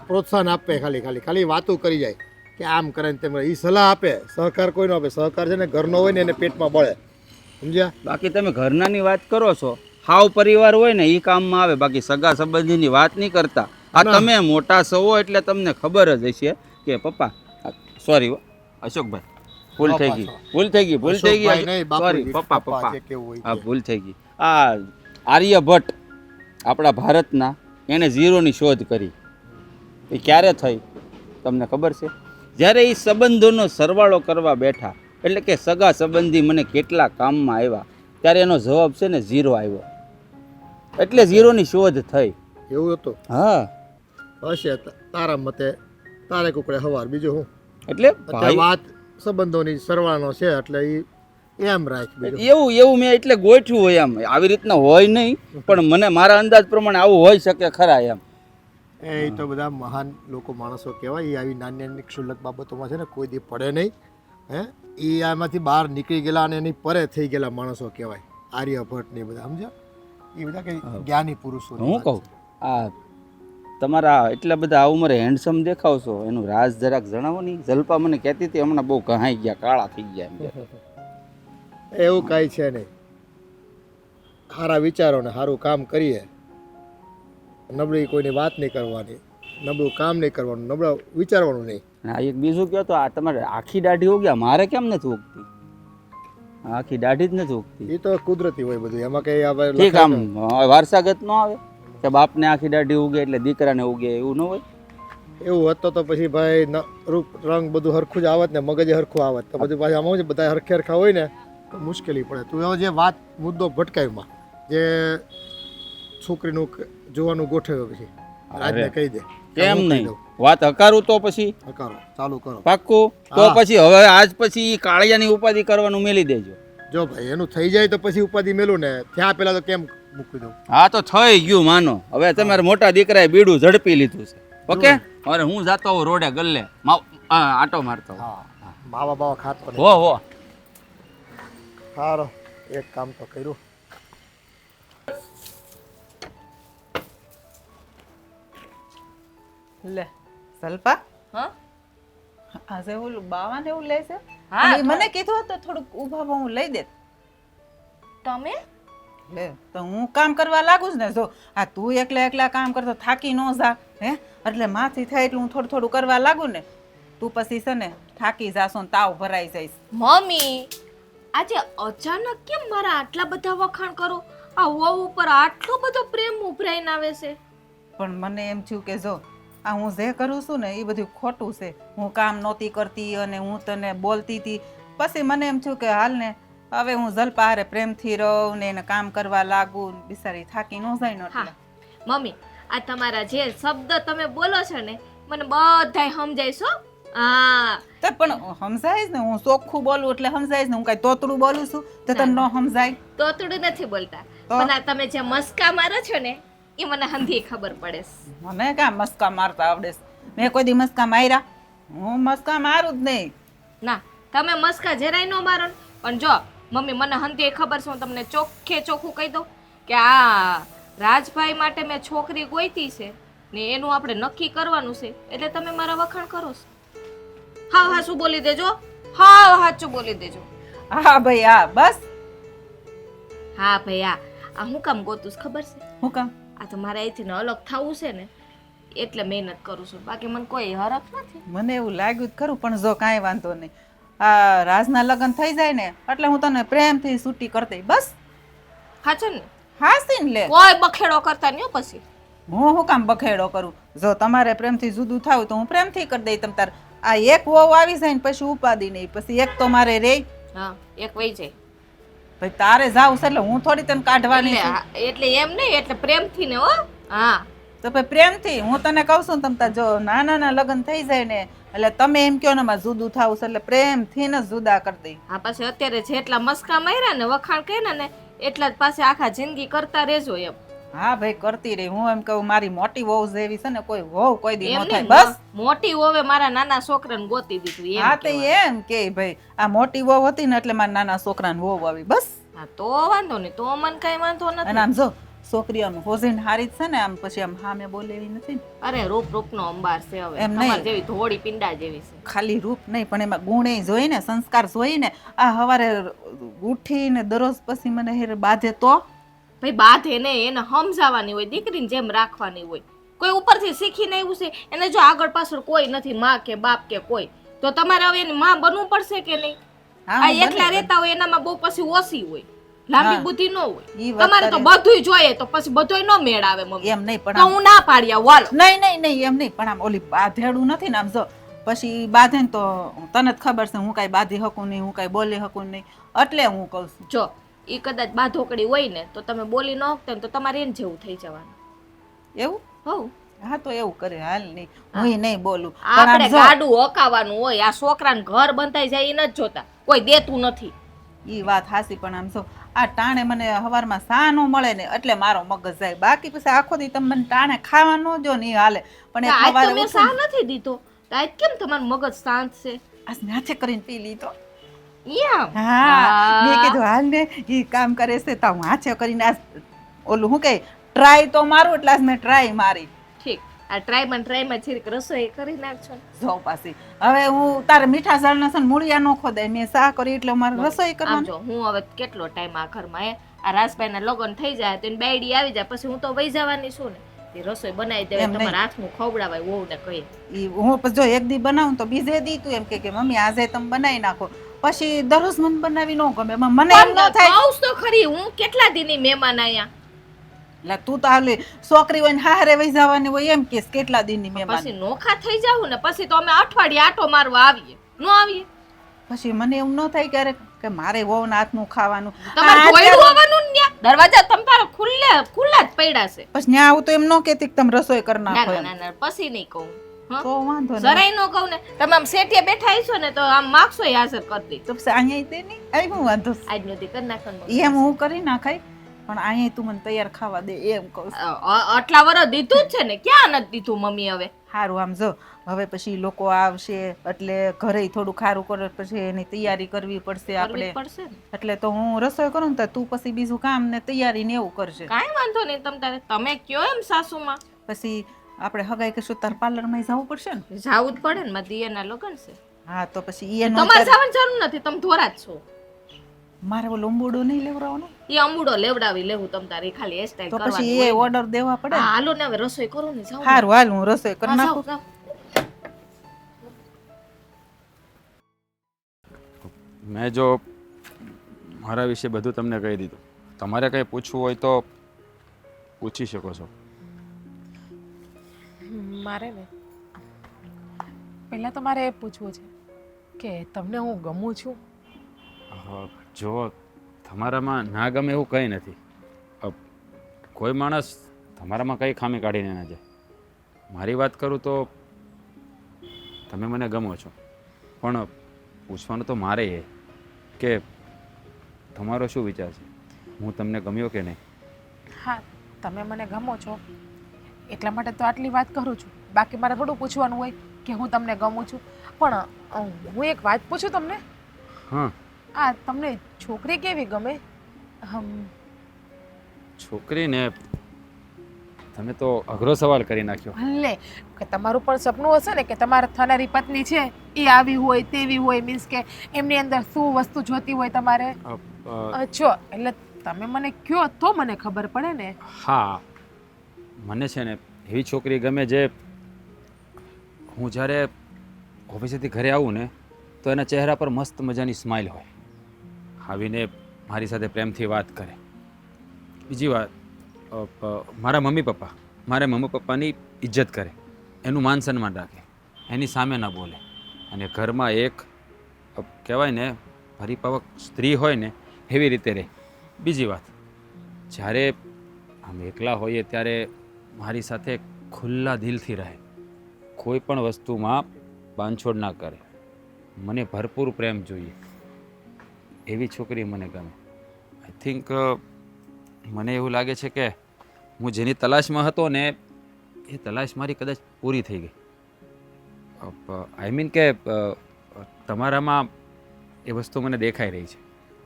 પ્રોત્સાહન આપે, ખાલી વાતો કરી જાય કે આમ કરે ને તેમ કરે. એ સલાહ આપે, સહકાર કોઈ ન આપે. સહકાર છે ને ઘરનો હોય ને એને પેટમાં બળે, સમજ્યા? બાકી તમે ઘરનાની વાત કરો છો, હાવ પરિવાર હોય ને એ કામમાં આવે. બાકી સગા સંબંધીની વાત નહીં કરતા. આ તમે મોટા સૌ એટલે તમને ખબર જ હશે કે પપ્પા, સોરી અશોકભાઈ, ભૂલ થઈ ગઈ. સોરી પપ્પા, હા ભૂલ થઈ ગઈ. આ આર્યભટ્ટ આપણા ભારતના, એણે ઝીરોની શોધ કરી. એ ક્યારે થઈ તમને ખબર છે? જ્યારે એ સંબંધોનો સરવાળો કરવા બેઠા, એટલે કે સગા સંબંધી મને કેટલા કામમાં આવ્યા, ત્યારે એનો જવાબ છે ને ઝીરો આવ્યો. એટલે ઝીરોની શોધ થઈ. એવું હતું? હા હશે તારા મતે. તારે કુકડે હવાર, બીજું હું. એટલે અત્યારે વાત સંબંધોની સરવાળાનો છે એટલે એમ રાખ. એવું મેં એટલે ગોઠવ્યું હોય એમ. આવી રીતના હોય નહીં, પણ મને મારા અંદાજ પ્રમાણે આવું હોઈ શકે ખરા એમ. એ તો બધા મહાન લોકો માણસો કહેવાય. એ આવી નાની નાની ક્ષુલ્લક બાબતોમાં છે ને કોઈ દી પડે નહીં. હે એ આમાંથી બહાર નીકળી ગયેલા અને એની પરે થઈ ગયેલા માણસો કહેવાય. આર્યભટ્ટ ને બધા, સમજ્યા? એ બધા કઈ જ્ઞાની પુરુષો. હું કહું, આ તમારા એટલા બધા આ ઉંમરે હેન્ડસમ દેખાવ છો, એનું રાજ જરાક જણાવો નહીં. જલપા મને કહેતી હતી હમણાં બહુ કહાઈ ગયા, કાળા થઈ ગયા એમ. એવું કાંઈ છે નહીં. સારા વિચારો ને સારું કામ કરીએ. નબળી કોઈની વાત નહીં કરવાની, નબળું કામ નહીં કરવાનું, નબળા વિચારવાનું નહીં. હા, એક બીજું કહો તો, આ તમારે આખી દાઢી હો ગયા, મારે કેમ નથી ઉગતી? આખી દાઢી જ નથી ઉગતી. એ તો કુદરતી હોય બધું, એમાં કઈ આપણે ઠીક. આમ વારસાગત ન આવે કે બાપને આખી દાઢી ઉગે એટલે દીકરાને ઉગે, એવું ન હોય. એવું હતો તો પછી ભાઈ રૂપ રંગ બધું હરખું જ આવત ને, મગજ હરખું આવત તો બધું પાછું આમાં બધા હરખે હરખા હોય ને તો મુશ્કેલી પડે. તું એવો જે વાત મુદ્દો ભટકાવ્યમાં જે છોકરીનું જોવાનું ગોઠવ્યો પછી રાજને કહી દે. કેમ નહીં? વાત હકારું તો પછી હકારો ચાલુ કરો. પાક્કું? તો પછી હવે આજ પછી કાળિયાની ઉપાધિ કરવાનું મેલી દેજો. જો ભાઈ એનું થઈ જાય તો પછી ઉપાધિ મેલું ને, ત્યાં પેલા તો કેમ મૂકી દઉં? હા તો થઈ ગયું માનો. હવે તમારા મોટા દીકરાએ બીડું ઝડપી લીધું છે. ઓકે, હવે હું જાતો હોઉં રોડે ગલ્લે આટો મારતો. હા, માવા બાવા ખાતો હો. સારો, એક કામ તો કર્યું. લે સલ્પા, હા આજે ઓલું બાવાને એવું લે છે. હા, અને મને કીધું તો થોડુંક ઊભા હું લઈ દે. તમે લે તો હું કામ કરવા લાગુ જ ને. જો આ તું એકલા કામ કરતો થાકી ન જા, હે એટલે માથી થાય એટલે હું થોડું કરવા લાગુ ને, તું પછી છે ને થાકી જાશો ને તાવ ભરાઈ જઈશ. મમ્મી, આજે અચાનક કેમ મારા આટલા બધા વખાણ કરો? આ વહુ ઉપર આટલો બધો પ્રેમ ઉભરાઈને આવે છે. પણ મને એમ થયું કે જો આ હું જે કરું છું ને એ બધું ખોટું છે. હું કામ નહોતી કરતી અને હું તને બોલતી હતી. પછી મને એમ થયું કે હાલ ને હવે હું જલપા હારે પ્રેમથી રહું ને એને કામ કરવા લાગુ, બિચારી થાકી ન જાય ને. એટલે મમ્મી, આ તમારા જે શબ્દ તમે બોલો છો ને મને બધાય સમજાય છો. હા તો પણ સમજાય જ ને, હું ચોખ્ખું બોલું એટલે સમજાય જ ને. હું કઈ તોતડું બોલું છું તો તને ન સમજાય? તોતડું નથી બોલતા, પણ આ તમે જે મસ્કા મારો છો ને એ મને હંધી ખબર પડે છે. મને કાં મસ્કા મારતા આવડે છે? મેં કોઈ દી મસ્કા માર્યા? હું મસ્કા મારું જ નહીં. ના તમે મસ્કા જરાય ન મારો ને. પણ જો મમ્મી મને હંધી ખબર છે, હું તમને ચોખ્ખે ચોખ્ખું કહી દઉં કે આ રાજભાઈ માટે મેં છોકરી ગોઈતી છે ને એનું આપણે નક્કી કરવાનું છે, એટલે તમે મારા વખાણ કરો છો. હાવ હાચું બોલી દેજો, હાવ હાચું બોલી દેજો. હા ભાઈ હા, બસ. હા ભાઈ આ હું કામ ગોતું છું ખબર છે? હું કામ? આ તો મારે અહીંથી ને અલગ થવું છે ને એટલે મહેનત કરું છું, બાકી મને કોઈ હરખ નથી. મને એવું લાગ્યું જ ખરું, પણ જો કાંઈ વાંધો નહીં. આ રાજના લગ્ન થઈ જાય ને એટલે હું તને પ્રેમથી છૂટી કરી દઈ, બસ. હાચો ને? હાસીન લે. કોઈ બખેડો કરતા નહીં હો પછી. હું શું કામ બખેડો કરું? જો તમારે પ્રેમથી જુદું થાવ તો હું પ્રેમથી કરી દઈ. તમ તાર આ એક વહુ આવી જાય ને પછી ઉપાદી નહીં, પછી એક તો મારે રે. હા એક વઈ જાય ભાઈ તારે જાવ છે એટલે હું થોડી તને કાઢવાની છું. એટલે એમ નહીં, એટલે પ્રેમથી ને હો. હા તો ભાઈ પ્રેમથી હું તને કહું છું ને, તમ તાર જો નાના લગ્ન થઈ જાય ને એટલે તમે એમ કહો ને મારે જુદું થાવું છે એટલે પ્રેમથી ને જુદા કરી દઈ. હા પછી અત્યારે જેટલા મસ્કા માર્યા ને વખાણ કર્યા ને એટલા જ પાસે આખા જિંદગી કરતા રહેજો એમ. હા ભાઈ કરતી રહી. હું એમ કહું મારી મોટી વહુ જેવી છે ને કોઈ વહુ કોઈ દી એમ ન થાય, નહીં, બસ. મોટી હોવે મારા નાના છોકરાને ગોતી દીધું એમ હા તો કહેવાય. એમ કે ભાઈ આ મોટી વહુ હતી ને એટલે મારા નાના છોકરાને વહુ આવી, બસ. હા તો વાંધો નહીં, તો મને કઈ વાંધો અને નથી. આમ જો છોકરીઓનું હોજીન હારી જ છે ને, આમ પછી આમ હામે બોલે એવી નથી ને. અરે રૂપ રૂપનો અંબાર છે હવે, એમ નહીં. તમારી જેવી ધોળી પિંડા જેવી છે. ખાલી રૂપ નહીં પણ એમાં ગુણે જોઈ ને, સંસ્કાર જોઈ ને. આ હવારે ઉઠીને દરરોજ પછી મને હેર બાંધે તો ભાઈ બાધે ને એને સમજાવવાની હોય, દીકરીને જેમ રાખવાની હોય. કોઈ ઉપરથી શીખીને આવ્યું છે એને જો આગળ પાછળ કોઈ નથી, માં કે બાપ કે કોઈ, તો તમારે હવે એની માં બનવું પડશે કે નહીં? હા, આ બને, એકલા બને. રહેતા હોય એનામાં બહુ પછી ઓછી હોય, લાંબી હા. બુદ્ધિ ન હોય. ઈ વાત તમારે તો તારી. બધુંય જોઈએ તો પછી બધુંય ન મેળ આવે મમ્મી. એમ નહીં પણ તો આમ- હું ના પાડી આવું, હાલો. નહીં નહીં નહીં એમ નહીં પણ આમ ઓલી બાધેડું નથી ને. આમ જો પછી બાંધે ને તો તને જ ખબર છે હું કાંઈ બાંધી શકું નહીં, હું કાંઈ બોલી શકું નહીં, એટલે હું કહું છું. જો ઈ કદાચ બાધોકડી હોય ને તો તમે બોલી ન શકતા ને તો તમારે એને જેવું થઈ જવાનું. એવું? હઉ હા તો એવું કરે, હાલ નહીં હું નહીં બોલું. પણ આમ આપણે જો ગાડું હકાવાનું હોય, આ છોકરાને ઘર બંધાઈ જાય એ નથી જોતા, કોઈ દેતું નથી. ઈ વાત હાસી પણ આમ જો આ ટાણે મને હવારમાં સા નો મળે ને એટલે મારો મગજ જાય. બાકી પછી આખો દી તમે મને ટાણે ખાવા ન જો ને ઈ હાલે. પણ એ આજ તો સવારે મેં ઉઠું સા નથી દીધો, તો આજ કેમ તમારું મગજ શાંત છે? આજ નાથે કરીને પી લીધો. એમ? હા મેં કીધું હાલ ને ઈ કામ કરે છે તો હું હાથે કરીને આજ ઓલું શું કહે ટ્રાય તો મારું એટલે આજ મેં ટ્રાય મારી. ઠીક, આ ટ્રાયમાં છીરીક રસોઈ કરી નાખજો ને. જો પાછી હવે હું તારે મીઠા ઝાડના છે ને મૂળિયા નો ખોદાય, મેં સા કરી એટલે મારે રસોઈ આમ કરવાની. જો હું હવે કેટલો ટાઈમ આ ઘરમાં આ રાજભાઈના લગ્ન થઈ જાય તો એની બાયડી આવી જાય પછી હું તો વહી જવાની છું ને, એ રસોઈ બનાવી દેવાય, એમ નહીં. તમારા હાથનું ખવડાવાય વહુ ને કહીએ. ઈ હું પછી જો એક દી બનાવું તો બીજે દી તું એમ કે મમ્મી આજે તમે બનાવી નાખો. પછી દરરોજ મને બનાવી ન ગમે. એમાં મને એમ ન થાય કહું તો ખરી, હું કેટલા દીની મહેમાન આયા. એટલે તું તો હાલે છોકરી હોય ને હારે વહી જવાની હોય એમ કે કેટલા દિનની મહેમાન. પછી નોખા થઈ જાવ ને પછી તો અમે અઠવાડિયે આટો મારવા આવીએ, ન આવીએ. પછી મને એવું ન થાય ક્યારેક કે મારે વહુના હાથનું ખાવાનું. તમારે ધોઈડું આવવાનું ને ન્યા. દરવાજા તમારા ખુલ્લા જ પડ્યા છે. પછી ન્યા આવું તો એમ ન કહેતી કે તમે રસોઈ કરી ના નાખો ના એમ. ના ના, પછી નહીં કહું. હં? તો વાંધો નહીં. જરાય ન કહું ને, તમે આમ શેઠિયા બેઠા હશો ને તો આમ માગશો ય હાજર કરી દઈ. તો પછી અહીંયા તે નહીં આવી હું વાંધો છે. આજનો દી કરી નાખવાનું. એમ હું કરી નાખાય પણ અહીંયા તું મને તૈયાર ખાવા દે એમ કહું છું. આટલા વર્ષ દીધું જ છે ને, ક્યાં નથી દીધું મમ્મી હવે? સારું આમ જો હવે પછી લોકો આવશે એટલે ઘરે થોડું ખારું કરે પછી એની તૈયારી કરવી પડશે કરવી આપણે. જ પડશે ને. એટલે તો હું રસોઈ કરું ને તો તું પછી બીજું કામ ને તૈયારી ને એવું કરશે. કાંઈ વાંધો નહીં, તમે કયો એમ સાસુમાં. પછી આપણે હગાઈ કશું તાર પાર્લરમાં જવું પડશે ને. જાવું જ પડે ને, મારા દિયરના લગ્ન છે. હા તો પછી એનો તમારે જવાની જરૂર નથી, તમે ધોરા જ છો. મારે ઓલો ઉંબુડો નહીં લેવડાવવાનો એ અંબુડો લેવડાવી લેવું તમ તારે, ખાલી હેરસ્ટાઈલ તો કરવાની પછી એ ઓર્ડર દેવા પડે ને. હાલો ને હવે રસોઈ કરો ને, જાઓ. સારું હાલ હું રસોઈ કરી હા, નાખું. જાઓ, જાઓ. મેં જો મારા વિશે બધું તમને કહી દીધું. તમારે કંઈ પૂછવું હોય તો પૂછી શકો છો. મારે ને પહેલાં તો મારે એ પૂછવું છે કે તમને હું ગમું છું? જો તમારામાં ના ગમે એવું કંઈ નથી. કોઈ માણસ તમારામાં કંઈ ખામી કાઢીને ના જાય. મારી વાત કરું તો તમે મને ગમો છો, પણ પૂછવાનું તો મારે એ કે તમારો શું વિચાર છે, હું તમને ગમ્યો કે નહીં? હા તમે મને ગમો છો એટલા માટે તો આટલી વાત કરું છું. બાકી મારે થોડું પૂછવાનું હોય કે હું તમને ગમું છું. પણ હું એક વાત પૂછું તમને, હા, આ તમને છોકરી કેવી ગમે? છોકરીને તમે તો અઘરો સવાલ કરી નાખ્યો. ભલે કે તમારું પણ સપનું હશે ને કે તમારા થનારી પત્ની છે એ આવી હોય તેવી હોય, મીન્સ કે એમની અંદર શું વસ્તુ જોતી હોય તમારે. અચ્છા, એટલે તમે મને કયો તો મને ખબર પડે ને. હા, મને છે ને એવી છોકરી ગમે જે હું જ્યારે ઓફિસેથી ઘરે આવું ને તો એના ચહેરા પર મસ્ત મજાની સ્માઇલ હોય, આવીને મારી સાથે પ્રેમથી વાત કરે. બીજી વાત, મારા મમ્મી પપ્પાની ઇજ્જત કરે, એનું માન સન્માન રાખે, એની સામે ન બોલે, અને ઘરમાં એક કહેવાય ને પરિપક્વ સ્ત્રી હોય ને એવી રીતે રહે. બીજી વાત, જ્યારે આમ એકલા હોઈએ ત્યારે મારી સાથે ખુલ્લા દિલથી રહે, કોઈ પણ વસ્તુમાં બાંધછોડ ના કરે, મને ભરપૂર પ્રેમ જોઈએ, એવી છોકરી મને ગમે. આઈ થિંક મને એવું લાગે છે કે હું જેની તલાશમાં હતો ને એ તલાશ મારી કદાચ પૂરી થઈ ગઈ. આઈ મીન કે તમારામાં એ વસ્તુ મને દેખાઈ રહી છે.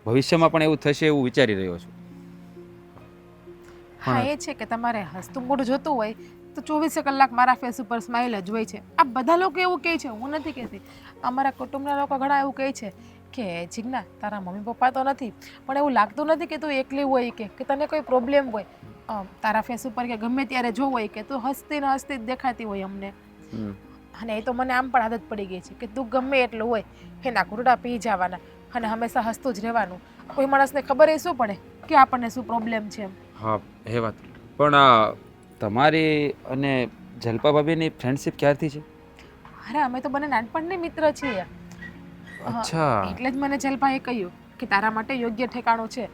ભવિષ્યમાં પણ એવું થશે એવું વિચારી રહ્યો છું. હા, એ છે કે તમારે હસતું મોઢું જોતું હોય તો 24 કલાક મારા ફેસ ઉપર સ્માઇલ જ હોય છે. આ બધા લોકો એવું કહે છે, હું નથી કહેતી. અમારા કુટુંબના લોકો ઘણા એવું કહે છે કે જીજ્ઞા તારા મમ્મી પપ્પા તો નથી, પણ એવું લાગતું નથી કે તું એકલી હોય કે તને કોઈ પ્રોબ્લેમ હોય. તારા ફેસ ઉપર કે ગમે ત્યારે જો હોય કે તું હસતી ને હસતી જ દેખાતી હોય અમને. અને એ તો મને આમ પણ આદત પડી ગઈ છે કે તું ગમે એટલું હોય એના ઘૂંટડા પી જવાના અને હંમેશા હસતું જ રહેવાનું. કોઈ માણસને ખબર એ શું પડે કે આપણને શું પ્રોબ્લેમ છે. હા, એ વાત. પણ તમારી અને જલ્પા ભાભીની ફ્રેન્ડશિપ ક્યારથી છે? અરે અમે તો બંને નાનપણની મિત્ર છીએ. અચ્છા, એટલે જ મને જલપાએ કહ્યું કે તારા માટે યોગ્ય ઠેકાણું છે.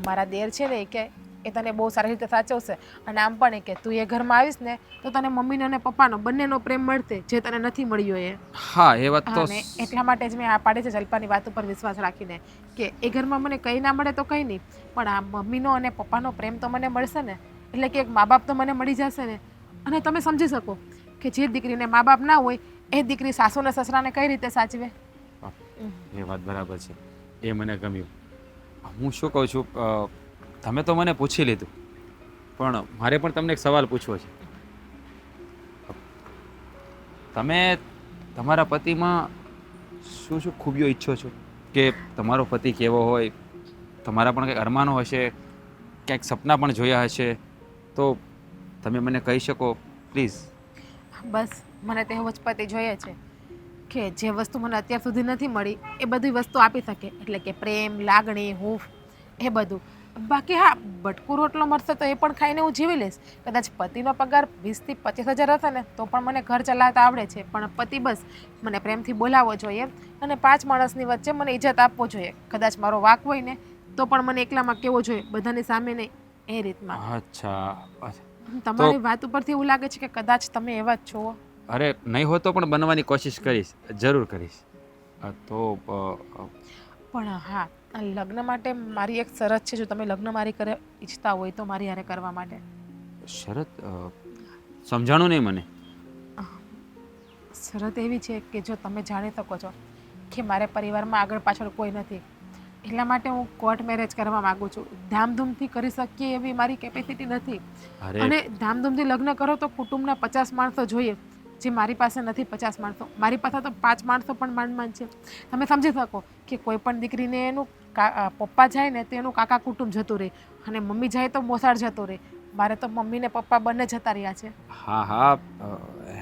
મારા દેર છે ને કે એ તને બહુ સારી રીતે સાચવશે, અને આમ પણ એ કે તું એ ઘરમાં આવીશ ને તો તને મમ્મીનો અને પપ્પાનો બંનેનો પ્રેમ મળશે જે તને નથી મળ્યો એ. હા, એ વાત તો અને એટલા માટે જ મેં આ પાડી છે જલ્પાની વાત ઉપર વિશ્વાસ રાખીને કે એ ઘરમાં મને કંઈ ના મળે તો કંઈ નહીં, પણ આ મમ્મીનો અને પપ્પાનો પ્રેમ તો મને મળશે ને. એટલે કે એક મા બાપ તો મને મળી જશે ને. અને તમે સમજી શકો કે જે દીકરીને મા બાપ ના હોય એ દીકરી સાસુ ને સસરાને કઈ રીતે સાચવે. એ વાત બરાબર છે, એ મને ગમ્યું. હું શું કહું છું, તમે તો મને પૂછી લીધું, પણ મારે પણ તમને એક સવાલ પૂછવો છે. તમે તમારા પતિમાં શું શું ખૂબીઓ ઈચ્છો છો? કે તમારો પતિ કેવો હોય? તમારા પણ કંઈક અરમાનો હશે, ક્યાંક સપના પણ જોયા હશે, તો તમે મને કહી શકો પ્લીઝ. બસ મને તો એવો જ પતિ જોઈએ છે કે જે વસ્તુ મને અત્યાર સુધી નથી મળી એ બધી વસ્તુ આપી શકે. એટલે કે પ્રેમ, લાગણી, હૂંફ, એ બધું. બાકી હા, બટકું રોટલો મળશે તો એ પણ ખાઈને હું જીવી લઈશ. કદાચ પતિનો પગાર 20 થી 25 હજાર હશે ને તો પણ મને ઘર ચલાવતા આવડે છે, પણ પતિ બસ મને પ્રેમથી બોલાવવો જોઈએ અને 5 માણસની વચ્ચે મને ઇજ્જત આપવો જોઈએ. કદાચ મારો વાંક હોય ને તો પણ મને એકલામાં કહેવો જોઈએ, બધાની સામે નહીં, એ રીતમાં. અચ્છા, તમારી વાત ઉપરથી એવું લાગે છે કે કદાચ તમે એવા જ છો. અરે નહીં હોય તો પણ બનવાની કોશિશ કરીશ, જરૂર કરીશ. તો પણ હા, લગ્ન માટે મારી એક શરત છે. જો તમે લગ્ન મારી કરે ઈચ્છતા હોય તો મારી હારે કરવા માટે. શરત? સમજાણું નહીં મને. શરત એવી છે કે જો તમે જાણી શકો છો કે મારે પરિવારમાં આગળ પાછળ કોઈ નથી, એટલા માટે હું કોર્ટ મેરેજ કરવા માંગુ છું. ધામધૂમથી કરી શકીએ એવી મારી કેપેસિટી નથી. અને ધામધૂમથી લગ્ન કરો તો કુટુંબના 50 માણસો જોઈએ, જે મારી પાસે નથી. 50 માણસો મારી પાસે તો 5 માણસો પણ માંડ છે. તમે સમજી શકો કે કોઈ પણ દીકરીને એનું પપ્પા જાય ને તો એનું કાકા કુટુંબ જતું રહે, અને મમ્મી જાય તો મોસાળ જતો રહે. મારે તો મમ્મી ને પપ્પા બંને જતા રહ્યા છે. હા હા,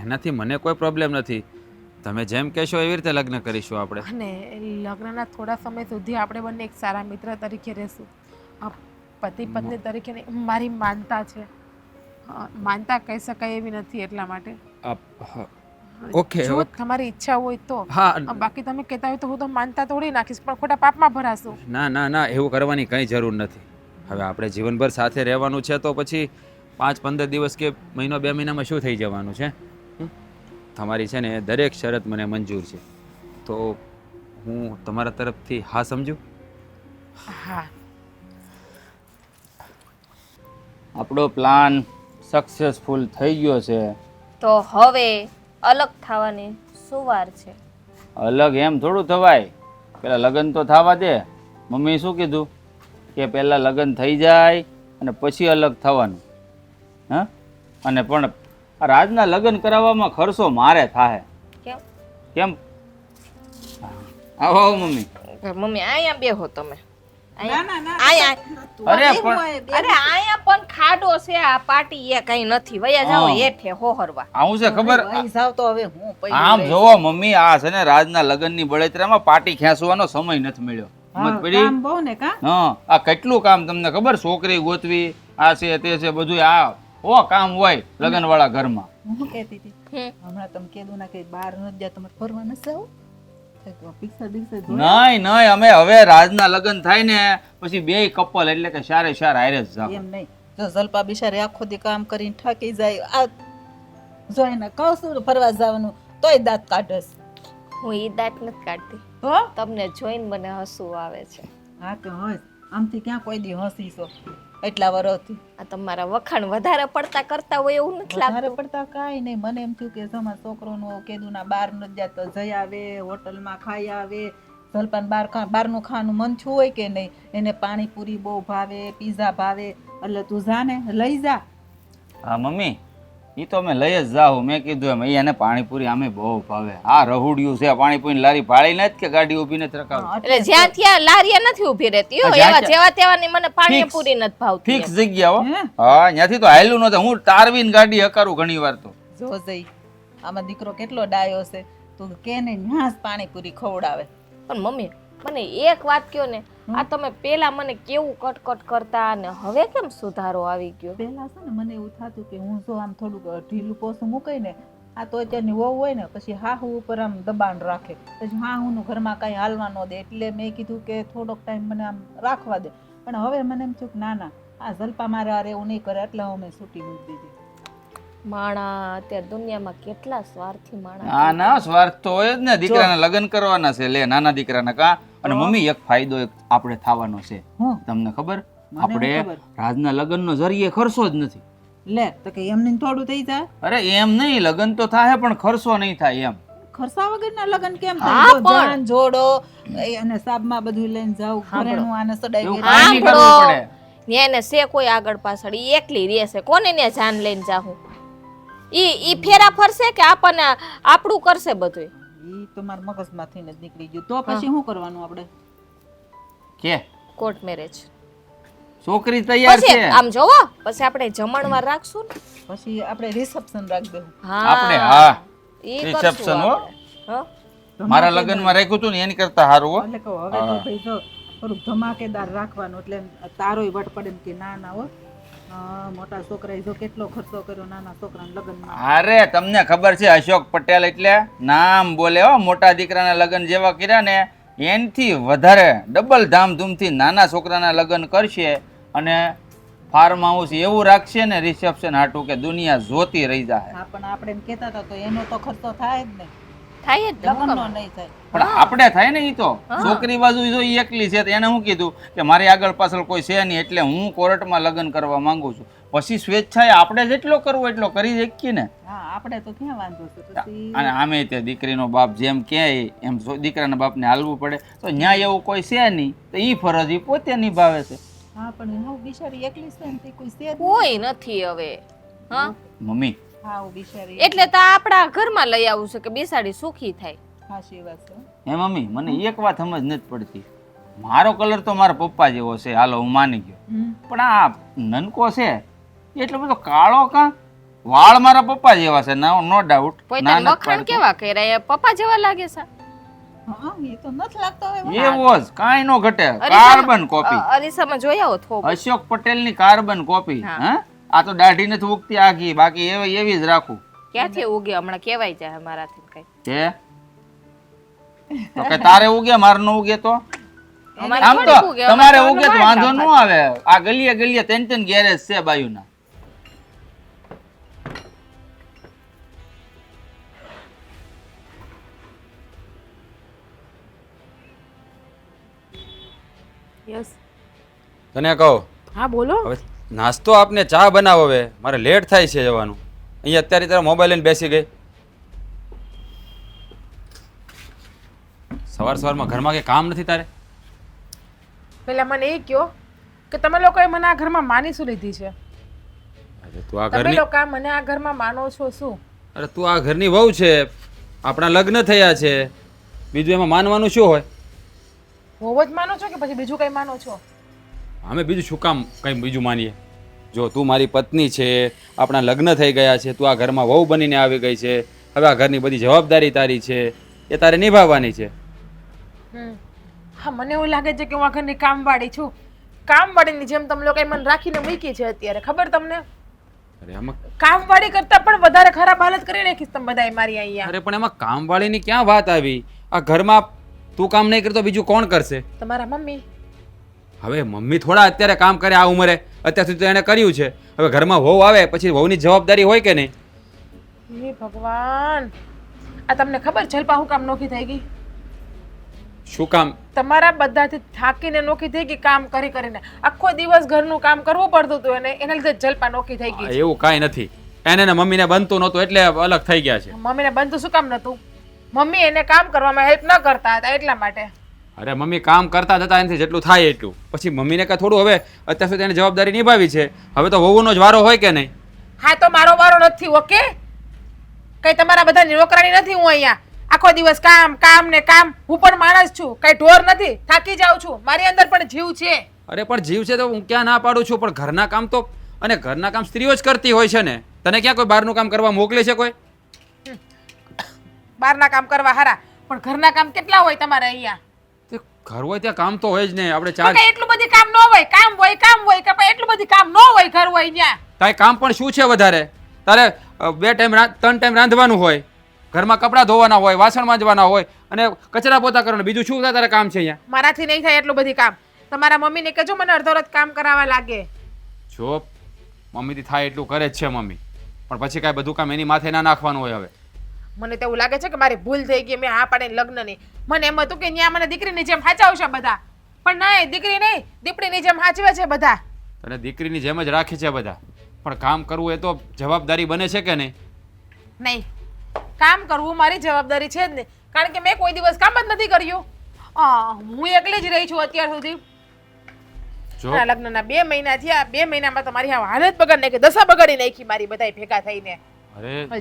એનાથી મને કોઈ પ્રોબ્લેમ નથી. તમે જેમ કહેશો એવી રીતે લગ્ન કરીશું આપણે. અને લગ્નના થોડા સમય સુધી આપણે બંને એક સારા મિત્ર તરીકે રહેશું. પતિ પત્ની તરીકે નહીં, મારી માનતા છે. માનતા કહી શકાય એવી નથી, એટલા માટે. ઓકે, જો તમારી ઈચ્છા હોય તો. હા, બાકી તમે કહેતા હોય તો હું તો માનતા તોડી નાખીશ, પણ ખોટા પાપમાં ભરાશું. ના ના ના, એવું કરવાની કંઈ જરૂર નથી. હવે આપણે જીવનભર સાથે રહેવાનું છે તો પછી 5-15 દિવસ કે મહિનો 2 મહિનામાં શું થઈ જવાનું છે? તમારી છે ને દરેક શરત મને મંજૂર છે, તો હું તમારા તરફથી હા સમજુ? હા. આપણો પ્લાન સક્સેસફુલ થઈ ગયો છે. તો હવે અલગ થવાની શું વાર છે? અલગ એમ થોડું થવાય, પેલા લગ્ન તો થવા દે. મમ્મી શું કીધું કે પહેલા લગ્ન થઈ જાય અને પછી અલગ થવાનું. હા, અને પણ આ રાજના લગ્ન કરાવવામાં ખર્ચો મારે થાય. કેમ? કેમ? આવો આવો મમ્મી. મમ્મી અહીંયા બેહો તમે. ના ના ના અહીંયા અરે પણ અરે અહીંયા પણ ખાડો છે, આ પાટી એ કઈ નથી. વયા જાઓ હા. હેઠે હોહરવા. આવું છે ખબર? ભાઈ જાવ તો હવે હું પૈડું આમ રહીશ. જોવો મમ્મી, આ છે ને રાજના લગ્નની બળેતરામાં પાટી ખેંચવાનો સમય નથી મળ્યો. હા, સમજ પડી? કામ બહુ ને કા હા, આ કેટલું કામ તમને ખબર? છોકરી ગોતવી, આ છે તે છે, બધું આ ઓ કામ હોય લગ્ન વાળા ઘરમાં. હું શું કહેતી હતી હમ. હમણાં તમે કીધું ના કે બહાર નથી ગયા તમારે ફરવા નથી જાવું? પિક્ચર બિક્ચર જોયા? નહીં નહીં, અમે હવે રાજના લગ્ન થાય ને પછી બે કપલ એટલે કે સારે સાર હારે જ જાવ. એમ નહીં, જો જલપા બિચારી આખો દી કામ કરીને થાકી જાય, આ જોઈને કહું છું ફરવા જવાનું તોય દાંત કાઢે છે. હું ઈ દાંત નથી કાઢતી, તો તમને જોઈને મને હસવું આવે છે. હા તો હસ, આમથી ક્યાં કોઈ દી હસીશો એટલા વર્ષથી? આ તમારા વખાણ વધારે પડતા કરતા હોય એવું નથી વધારે લાગતું? પડતા કાંઈ નહીં, મને એમ થયું કે તમારા છોકરોનું કીધું બહાર નથી જાતો, જઈ આવે હોટલમાં ખાઈ આવે. જલપાન બહારનું ખાવાનું મન છું હોય કે નહીં? એને પાણીપુરી બહુ ભાવે, પીઝા ભાવે, એટલે તું જા ને લઈ જા. હા મમ્મી, ઈ તો અમે લઈ જ જાવ. મેં કીધું એમ એને પાણીપુરી આમે બહુ ભાવે. આ રहुડિયું છે, પાણીપુરી લારી ભાળી નથી કે ગાડી ઊભી નથી રખાવી. એટલે જ્યાં ત્યાં લારીએ નથી ઊભી રહેતી હો. જ્યાં એવા ત્યાં- જેવા તેવાની મને પાણીપુરી નથી ભાવતી. ફિક્સ જગ્યા હો. હે? હા, ત્યાંથી તો હાયલું નતું. હું તારવીને ગાડી હકારું ઘણી વાર તો. જો જઈ આમાં દીકરો કેટલો ડાયો છે, તું કે ને ન્યાસ પાણીપુરી ખવડાવે. પણ મમ્મી મને એક વાત કયો ને, આ તમે પેલા મને કેવું કટકટ કરતા ને હવે કેમ સુધારો આવી ગયો? પહેલા છે ને મને એવું થતું કે હું જો આમ થોડુંક ઢીલું પોસું મૂકાય ને, આ તો અત્યારની વહુ હોય ને પછી હાહુ ઉપર આમ દબાણ રાખે, પછી હાહુનું ઘરમાં કાંઈ હાલવા ન દે. એટલે મેં કીધું કે થોડોક ટાઈમ મને આમ રાખવા દે. પણ હવે મને એમ થયું કે ના ના, આ જલપા મારે આ એવું નહીં કરે, એટલે હું મેં છૂટી મૂકી દીધી. માણા અત્યારે દુનિયામાં કેટલા સ્વાર્થી માણા. ના ના, સ્વાર્થ તો હોય જ ને. દીકરાના લગ્ન કરવાના છે, લે નાના દીકરાના કા. અને મમ્મી એક ફાયદો એક આપણે થવાનો છે, હું તમને ખબર? મને આપણે નહીં ખબર. રાજના લગ્નનો જરીએ ખર્ચો જ નથી. લે તો કે એમને થોડું થઈ જાય, અરે એમ નહીં, લગ્ન તો થાય પણ ખર્ચો નહીં થાય એમ. ખર્ચા વગરના લગ્ન કેમ હા, થાય? જો પણ- જાન જોડો અને સાબમાં બધું લઈને જાવ, ઘરેણું આને સડાઈ એવું ગયું. કાંઈ નહીં કરવું પડે. ન્યાય ને છે કોઈ આગળ પાછળ, ઈ એકલી રહેશે. કોને ન્યા જાન લઈને જાહું? ઈ ફેરા ફરશે કે આપણને આપણું કરશે બધું? ઈ તો મારા મગજમાંથી જ નીકળી ગયું. તો પછી શું કરવાનું આપણે? કે કોર્ટ મેરેજ છોકરી તૈયાર પછી છે, આમ જોવો, પછી આપણે જમણવાર રાખશું ને. પછી આપણે રિસેપ્શન રાખી દેવું. આપણે હા ઈ reception કરશું હો. આપણે. હો? મારા લગ્નમાં રાખ્યું હતું ને એની કરતા સારું હો. એટલે કહું હવે તો ભાઈ જો થોડુંક ધમાકેદાર રાખવાનું, એટલે તારોય વટ પડે ને કે ના ના હો, મોટા છોકરાએ જો કેટલો ખર્ચો કર્યો નાના છોકરાના લગ્નમાં. અરે તમને ખબર છે અશોક પટેલ એટલે નામ બોલે હો. મોટા દીકરાના લગ્ન જેવા કર્યા ને એનથી વધારે ડબલ ધામધૂમથી નાના છોકરાના લગ્ન કરશે અને ફાર્મ હાઉસ એવું રાખશે ને રિસેપ્શન હાટું કે દુનિયા જોતી રહી જાય. હા પણ આપણે એમ કહેતા હતા તો એનો તો ખર્ચો થાય જ ને, થાય જ ને. હું લગ્નનો કામ? નહીં થાય. પણ આપણે થાય ને ઈ તો છોકરી બાજુ જો ઈ એકલી છે તો એને શું કીધું કે મારી આગળ પાછળ કોઈ છે નહીં એટલે હું કોર્ટમાં લગ્ન કરવા માંગુ છું. પછી સ્વેચ્છાએ આપણે જેટલો કરવો એટલો કરી શકીએ ને. હા આપણે તો ક્યાં વાંધો છે પછી. અને આમે તે દીકરીનો બાપ જેમ કહે એમ દીકરાના બાપને હાલવું પડે. તો ન્યાય એવું કોઈ છે નહીં તો ઈ ફરજ ઈ પોતે નિભાવે છે. હા પણ હું બિચારી એકલી છે ને તે કોઈ છે જ નહીં. કોઈ નથી હવે. હા, મમ્મી હા હું બિચારી એટલે તો આપણા ઘરમાં લઈ આવું છે કે બેસાડી સુખી થાય. હાચી વાત છે. હે મમ્મી, મને એક વાત સમજ નથી પડતી. મારો કલર તો મારા પપ્પા જેવો છે, હાલો હું માની ગયો. હમ. પણ આ નનકો છે એટલો બધો કાળો કા? વાળ મારા પપ્પા જેવા છે, નો ડાઉટ. પોતાના વખાણ કેવા કર્યા? એ પપ્પા જેવા લાગે છે. હા એ તો નથી લાગતો હવે. એવો જ કાંઈ નો ઘટે. Carbon copy. અરીસામાં જોયા હો થોડું. અશોક પટેલની કાર્બન કોપી. હા. હા, આ તો દાઢી નથી ઉગતી આખી, બાકી એવી જ રાખું. ક્યાંથી ઉગે હમણાં કેવાય જાય મારાથી કઈ. છે તો કે તારે ઉગે માર નો ઉગે તો અમારે આમ તો થોડીક ઉગે, તમારે અમારે ઉગે તો તો વાંધો વાળ ન આવે. આ ગલીએ ગલીએ ત્રણ ગેરેજ છે બાયુના. યસ. તને કહો હા બોલો. હવે નાસ્તો આપને, ચા બનાવો. હવે મારે લેટ થાય છે જવાનું. અહીંયા અત્યારે તારા મોબાઈલ લઈને બેસી ગઈ. સવારમાં ઘરમાં કંઈ કામ નથી તારે? પેલા મને એ કહો કે તમે લોકોએ મને આ ઘરમાં માની શું લીધી છે? અરે તું આ તમે ઘરની લોકો મને આ ઘરમાં માનો છો શું? અરે તું આ ઘરની વહુ છે. આપણા લગ્ન થયા છે. બીજું એમાં માનવાનું શું હોય? બહુ જ માનો છો કે પછી બીજું કઈ માનો છો? અમે બીજું શું કામ કંઈ બીજું માનીએ? જો તું મારી પત્ની છે, આપણા લગ્ન થઈ ગયા છે, તું આ ઘરમાં વહુ બનીને આવી ગઈ છે. હવે આ ઘરની બધી જવાબદારી તારી છે, એ તારે નિભાવવાની છે. હા, મને એવું લાગે છે કે હું આ ઘરની કામવાળી છું. કામવાળીની જેમ તમે લોકોએ મને રાખીને મૂકી છે અત્યારે. ખબર તમને? અરે આમાં કામવાળી કરતાં પણ વધારે ખરાબ હાલત કરી નાખીશ તમે બધાએ મારી અહીંયા. અરે પણ એમાં કામવાળીની ક્યાં વાત આવી? આ ઘરમાં તું કામ નહીં કરતો બીજું કોણ કરશે? તમારા મમ્મી. હવે મમ્મી થોડા અત્યારે કામ કરે આ ઉંમરે? અત્યાર સુધી તો એણે કર્યું છે. હવે ઘરમાં વહુ આવે પછી વહુની જવાબદારી હોય કે નહીં? હે ભગવાન, આ તમને ખબર જલપા હું કામ નોખી થઈ ગઈ? શું કામ? તમારા બધાથી થાકીને નોખી થઈ ગઈ કામ કરી કરીને. આખો દિવસ ઘરનું કામ કરવું પડતું હતું અને એના લીધે જલપા નોખી થઈ ગઈ. એવું કાંઈ નથી. એને ને મમ્મીને બનતું નહોતું એટલે અલગ થઈ ગયા છે. મમ્મીને બનતું શું કામ નતું? મમ્મી એને કામ કરવામાં હેલ્પ ન કરતા હતા એટલા માટે. અરે મમ્મી કામ કરતા જતા એનાથી જેટલું થાય એટલું. પછી મમ્મીને કાંઈ થોડું હવે અત્યાર સુધી એને જવાબદારી નિભાવી છે. હવે તો વહુનો જ વારો હોય કે નહીં? હા, તો મારો વારો નથી. ઓકે, કઈ તમારા બધાની નોકરાણી નથી હું અહીંયા. આખો દિવસ કામ કામ ને કામ. હું પણ માણસ છું, કઈ ઢોર નથી. થાકી જાઉં છું. મારી અંદર પણ જીવ છે. અરે પણ જીવ છે તો હું ક્યાં ના પાડું છું, પણ ઘરના કામ તો અને ઘરના કામ સ્ત્રીઓ જ કરતી હોય છે ને. તને ક્યાં કોઈ બહારનું કામ કરવા મોકલે છે કોઈ? બહારના કામ કરવા હારા, પણ ઘરના કામ કેટલા હોય તમારે અહીંયા? તે ઘર હોય ત્યાં કામ તો હોય જ નહીં. આપણે તો ચાર કઈ એટલું બધું કામ ન હોય? કામ હોય કે પછી એટલું બધું કામ ન હોય ઘર હોય ત્યાં? તારે કામ પણ શું છે વધારે? તારે 2 ટાઈમ 3 ટાઈમ રાંધવાનું હોય, ઘરમાં કપડાં ધોવાના હોય, વાસણ માંજવાના હોય અને કચરા પોતા કરવાના. બીજું શું તારે કામ છે અહીંયા? મારાથી નહીં થાય એટલું બધું કામ. તમારા મમ્મીને કહેજો મને અડધો રાત કામ કરાવવા લાગે. જો મમ્મીથી થાય એટલું કરે જ છે મમ્મી, પણ પછી કાંઈ બધું કામ એની માથે ના નાખવાનું હોય. હવે મને તો એવું લાગે છે કે મારી ભૂલ થઈ ગઈ. મેં હા પાડીને લગ્નની. મને એમ હતું કે ન્યા મને દીકરીની જેમ હાચવશે બધા, પણ નહીં, દીકરી નહીં, દીપડીની જેમ હાચવે છે બધા. તને દીકરીની જેમ જ રાખે છે બધા, પણ કામ કરવું એ તો જવાબદારી બને છે કે નહીં? નહીં, કામ કરવું મારી જવાબદારી છે જ નહીં, કારણ કે મેં કોઈ દિવસ કામ જ નથી કર્યું. હું એકલી જ રહી છું અત્યાર સુધી. જો મારા લગ્નના 2 મહિના થયા. 2 મહિનામાં તો મારી હાલત બગાડી નાખી, દશા બગાડી નાખી મારી બધાય ભેગા થઈને. અરે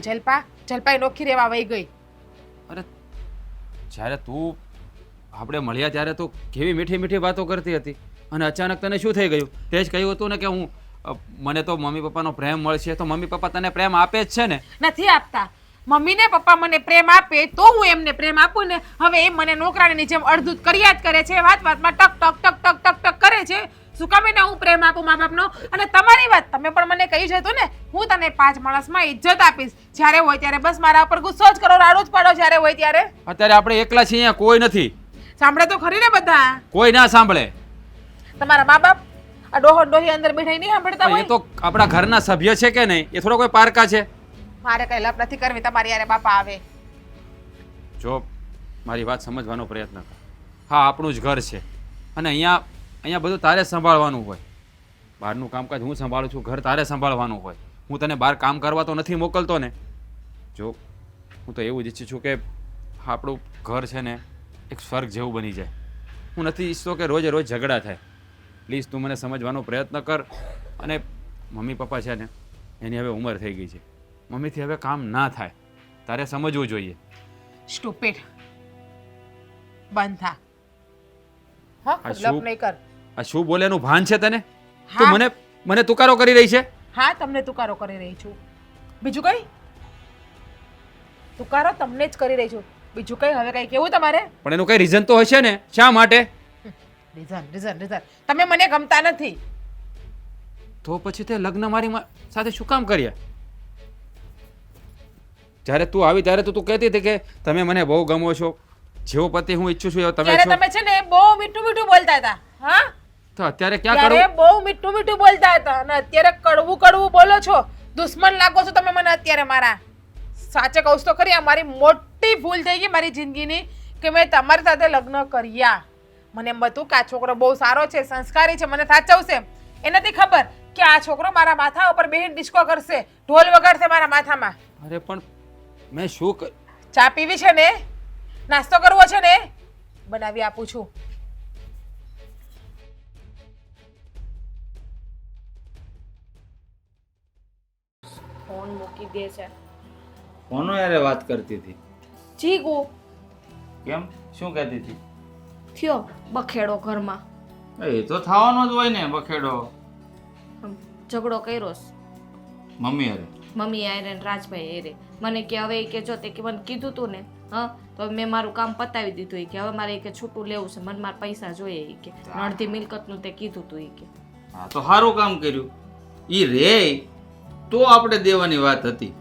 જલપાઈ નોખી રહેવા વહી ગઈ. અરે જ્યારે તું આપણે મળ્યા ત્યારે તો કેવી મીઠી મીઠી વાતો કરતી હતી અને અચાનક તને શું થઈ ગયું? તે જ કહ્યું હતું ને કે મને તો મમ્મી પપ્પાનો પ્રેમ મળશે. તો મમ્મી પપ્પા તને પ્રેમ આપે જ છે ને? નથી આપતા. મમ્મી ને પપ્પા મને પ્રેમ આપે તો હું એમને પ્રેમ આપું ને. હવે એ મને નોકરાણીની જેમ અડધું કર્યા જ કરે છે. વાત વાતમાં ટક ટક ટક ટક ટક ટક કરે છે. શું કામ એને હું પ્રેમ આપું મા બાપનો? અને તમારી વાત તમે પણ મને કહી જતું ને, હું તને 5 માણસમાં ઇજ્જત આપીશ. જ્યારે હોય ત્યારે બસ મારા ઉપર ગુસ્સો જ કરો, રાડો જ પાડો જ્યારે હોય ત્યારે. અત્યારે આપણે એકલા છીએ, અહીંયા કોઈ નથી. સાંભળે તો ખરી ને બધા? કોઈ ના સાંભળે. તમારા મા બાપ આ ડોહો ડોહી અંદર બેઠા નહીં સાંભળતા એ હોય? તો આપણા ઘરના સભ્ય છે કે નહીં? એ થોડો કોઈ પારકા છે? મારે કઈ લપ નથી કરવી તમારી યારે બાપા આવે. જો મારી વાત સમજવાનો પ્રયત્ન કર. હા, આપણું જ ઘર છે અને અહીંયા બધું તારે સંભાળવાનું હોય. બહારનું કામકાજ હું સંભાળું છું, ઘર તારે સંભાળવાનું હોય. હું તને બહાર કામ કરવા તો નથી મોકલતો ને. જો હું તો એવું જ ઈચ્છું છું કે આપણું ઘર છે ને એક સ્વર્ગ જેવું બની જાય. હું નથી ઈચ્છતો કે રોજે રોજ ઝઘડા થાય. પ્લીઝ તું મને સમજવાનો પ્રયત્ન કર. અને મમ્મી પપ્પા છે ને એની હવે ઉંમર થઈ ગઈ છે. મમ્મીથી હવે કામ ના થાય. તારે સમજવું જોઈએ. સ્ટુપિડ. બંધ થા. હા, આ લપ શું? નહીં કર. આ શું બોલેનું ભાન છે તને? હા. તું મને તુકારો કરી રહી છે? હા, તમને તુકારો કરી રહી છું. બીજું કઈ? તુકારો તમને જ કરી રહી છું. બીજું કઈ હવે કઈ કેવું તમારે? પણ એનું કઈ રીઝન તો હશે ને? શા માટે? રીઝન તમે મને ગમતા નથી. તો પછી તે લગ્ન મારી સાથે શું કામ કર્યા? જ્યારે તું આવી ત્યારે તો તું કહેતી હતી કે તમે મને બહુ ગમો છો, જેવો પતિ હું ઈચ્છું છું એવો તમે ત્યારે છો. તમે છે ને બહુ મીઠું મીઠું બોલતા હતા. હા, તો અત્યારે ક્યાં ત્યારે કરું? બહુ મીઠું મીઠું બોલતા હતા અને અત્યારે કડવું કડવું બોલો છો. દુશ્મન લાગો છો તમે મને અત્યારે મારા. સાચે કહું તો ખરી, આ મારી મોટી ભૂલ થઈ ગઈ મારી જિંદગીની કે મેં તમારી સાથે લગ્ન કર્યા. મને એમ હતું કે આ છોકરો બહુ સારો છે, સંસ્કારી છે, મને સાચવશે. એ નથી ખબર કે આ છોકરો મારા માથા ઉપર બેહીને ડિસ્કો કરશે, ઢોલ વગાડશે મારા માથામાં. અરે પણ મેં શું ચા પીવી છે ને? નાસ્તો કરવો છે ને? બનાવી આપું છું. ફોન મૂકી દે છે. કોનો યારે વાત કરતી હતી? જીગુ કેમ, શું કહેતી હતી? થયો બખેડો ઘરમાં. એ તો થવાનો જ હોય ને બખેડો. ઝઘડો કર્યો છે. મમ્મી અરે મમ્મી આયરે ને રાજભાઈ એરે મને કે હવે કે જો તે કે મને કીધું તું ને હા તો મેં મારું કામ પતાવી દીધું કે હવે મારે કે છૂટું લેવું છે, મને મારા પૈસા જોઈએ કે અડધી મિલકતનું તે કીધું તું કે. હા તો સારું કામ કર્યું. ઈ રે તો આપણે દેવાની વાત હતી.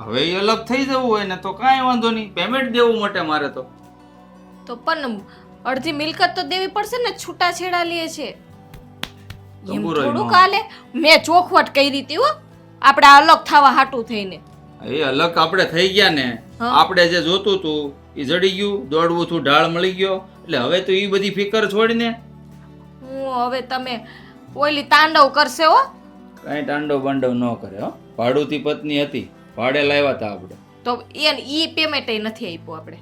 હવે એ અલગ થઈ જવું હોય ને તો કાંઈ વાંધો નહીં, પેમેન્ટ દેવું માટે મારે તો પણ અડધી મિલકત તો દેવી પડશે ને, છૂટાછેડા લે છે એમ થોડું કાલે. મેં ચોખવટ કરી હતી હો આપણે અલગ થવા હાટું થઈને. એ અલગ આપણે થઈ ગયા ને, આપણે જે જોતું તું એ જડી ગયું, દોડવું તું ઢાળ મળી ગયો, એટલે હવે તો એ બધી ફિકર છોડીને હું હવે તમે ઓલી તાંડવ કરશે હો. કાંઈ તાંડવ બાંડવ ન કરે હો. ભાડુતી પત્ની હતી, ભાડે લાવ્યા હતા આપણે, તો ઈ પેમેન્ટ નથી આપ્યું આપણે.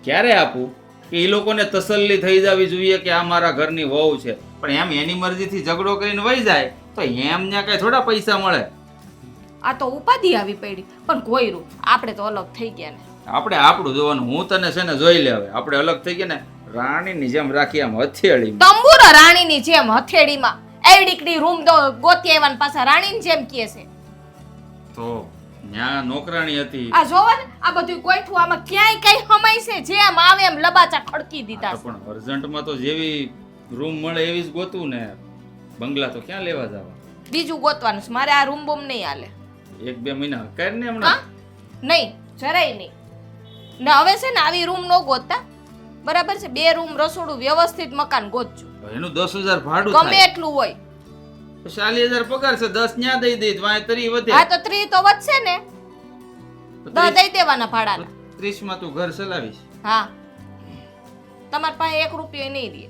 ક્યારે આપવું કે એ લોકોને તસલ્લી થઈ જવી જોઈએ કે આ મારા ઘરની વહુ છે. પણ એમ એની મરજીથી ઝઘડો કરીને વહી જાય તો એમને કઈ થોડા પૈસા મળે. આ તો ઉપાધિ આવી પડી. પણ કોઈ રૂ આપણે તો અલગ થઈ ગયા ને. આપણે આપણું જોવાનું. હું તને છે ને જોઈ લે. હવે આપણે અલગ થઈ ગયા ને, રાણીની જેમ રાખી આમ હથેળી તંબુરો રાણીની જેમ હથેળીમાં એવડીકડી રૂમ ગોતી આવ્યા ને પાછા રાણીની જેમ કહે છે. તો ન્યા નોકરાણી હતી. આ જોવા ને આ બધું કોઈઠું આમાં ક્યાંય કઈ હમાય છે, જેમ આવે એમ લબાચા ખડકી દીધા છે. પણ અર્જન્ટમાં તો જેવી રૂમ મળે એવી જ ગોતું ને. બંગલા તો ક્યાં લેવા જવા? બીજું ગોતવાનું છે મારે. આ રૂમ બૂમ નહીં હાલે. 1-2 મહિના કરીને હમણાં નહીં જરાય નહીં ને. હવે છે ને આવી રૂમ નો ગોતતા, બરાબર છે? 2 રૂમ રસોડું વ્યવસ્થિત મકાન ગોતજો. એનું 10,000 ભાડું ગમે થાય. એટલું હોય. 40,000 પગાર છે, 10 ન્યા દઈ દઈ વાય 30 વધે. હા તો 30 તો વધશે ને, 10 દઈ દેવાના ભાડાના. 30 માં તું ઘર ચલાવીશ. હા તમાર પાસે 1 રૂપિયો નહીં દે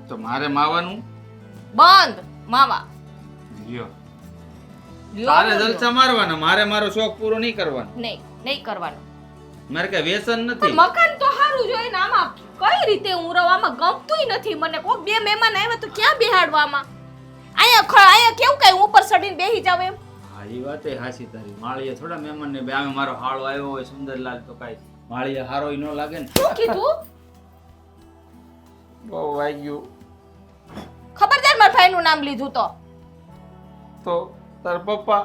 તો મારે માવાનું બંધ. માવા લ્યો. લ્યો તારે લ્યો. જલસા મારવાના, મારે મારો શોખ પૂરો નહીં કરવાનો. નહીં કરવાનું. મારે કઈ વ્યસન પણ નથી. મકાન તો સારું જોઈએ ને. આમાં કઈ રીતે હું રહું? આમાં ગમતુંય નથી મને. કોઈ 2 મહેમાન આવ્યા તો ક્યાં બેહાડવામાં? અહીંયા કેવું કઈ ઉપર ચડીને બેહી જાવ એમ? હા એ વાત એ હાસી તારી. માળીએ થોડા મહેમાન ને બે આમે મારો હાળો આવ્યો હોય સુંદરલાલ તો કાઈ માળીએ હારો ન લાગે ને. શું કીધું? બહુ વાગ્યું. ખબરદાર મારા ભાઈનું નામ લીધું તો તાર પપ્પા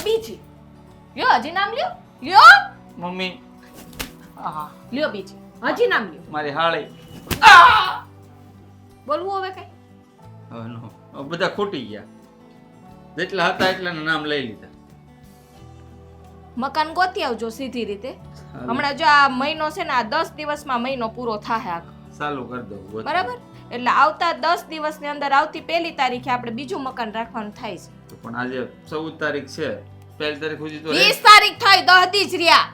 બીજી લ્યો. હજી નામ લ્યો. લ્યો મમ્મી લ્યો બીજી હજી નામ લ્યો. મારી હાળી બોલવું હવે કઈ? હવે નો. હવે બધા ખોટી ગયા. જેટલા હતા એટલાના નામ લઈ લીધા. મકાન ગોતી આવજો સીધી રીતે. હમણાં જો આ મહિનો છે ને, આ 10 દિવસમાં મહિનો પૂરો થાય ચાલુ કરી દઉં. બરાબર? એટલે આવતા 10 દિવસની અંદર આવતી 1 તારીખે આપણે બીજું મકાન રાખવાનું થાય છે. પણ આજે 14 તારીખ છે, 1 તારીખ સુધી તો 20 તારીખ થઈ, 10 દી જ રહ્યા.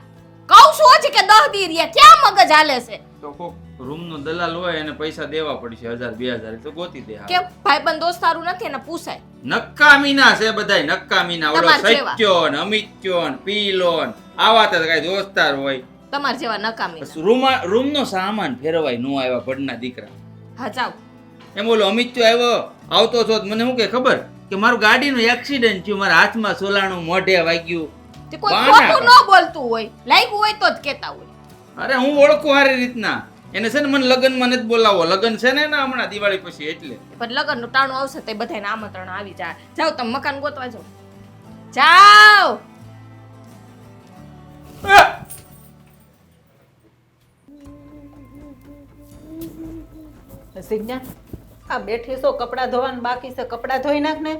કહું છું હજી કે 10 દી રહ્યા. ક્યાં મગજ હાલે છે? તો કોક રૂમ નો દલાલ હોય એને પૈસા દેવા પડશે 1000-2000 તો ગોતી દે. કે ભાઈબંધ દોસ્તારું નથી એને પૂછાય. નક્કામીના છે બધાય, નક્કામીના. ઓલો તમાર જેવા. સચ્યો ને અમિત્યો ને પીલો ને આવા તો કઈ દોસ્તાર હોય. તમાર જેવા નકામી. રૂમ નો સામાન ફેરવાય નો આવ્યા ભડના દીકરા. હા જાવ. એમ ઓલો અમિત્યો આવ્યો આવતો છો મને શું કે ખબર કે મારું ગાડીનું એક્સિડન્ટ થયું, મારા હાથમાં સોલાણું મોઢે વાગ્યું. તે કોઈ બાના ખોટું ન બોલતું હોય, લાગ્યું હોય તો જ કહેતા હોય. અરે હું ઓળખું સારી રીતના એને. છે ને મને લગ્નમાં નથી બોલાવો. લગ્ન છે ને એના હમણાં દિવાળી પછી એટલે. પણ લગ્નનું ટાણું આવશે તે બધાને આમંત્રણ આવી જાય. જાઓ તમે મકાન ગોતવા જાઓ. જાઓ. સિજ્ઞા આ બેઠી છો, કપડાં ધોવાનું બાકી છે, કપડાં ધોઈ નાખ ને.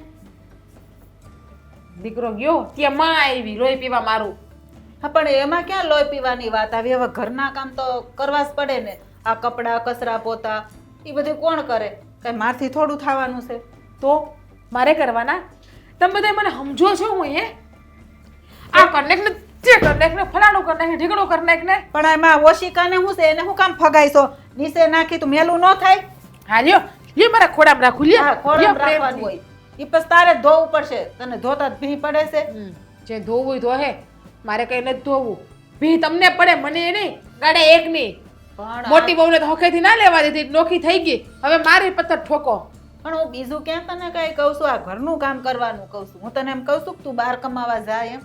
દીકરો ગયો ત્યાં માં આવી લોહી પીવા મારું. હા પણ એમાં ક્યાં લોહી પીવાની વાત આવી? હવે ઘરના કામ તો કરવા જ પડે ને. આ કપડાં કચરા પોતા એ બધું કોણ કરે? કઈ મારથી થોડું થવાનું છે? તો મારે કરવાના? તમે બધા મને સમજો છો હું? આ કનેક ને તે કનેક ને ફલાણું કનેક ને ઢીકણું કનેક ને. પણ એમાં ઓશિકાને શું છે? એને શું કામ ફગાઈશો? નીચે નાખી તો મેલું ન થાય? હા લ્યો લ્યો મારા ખોડામાં રાખું. લ્યો હા, ખોળામાં લ્યો રાખવાનું પ્રેમથી. ઈ પછી તારે જ ધોવું પડશે. તને ધોતા જ ભી પડે છે. જે ધોવું ધોહે, મારે કઈ નથી ધોવું. ભી તમને પડે, મને નહીં. ગાડે એક નહીં. પણ મોટી બહુને તો હકેથી ના લેવા દીધી, નોખી થઈ ગઈ. હવે મારી પત્તર ઠોકો. પણ હું બીજું ક્યાં તને કઈ કહું છું? આ ઘરનું કામ કરવાનું કહું છું. હું તને એમ કહું છું કે તું બહાર કમાવા જાય એમ.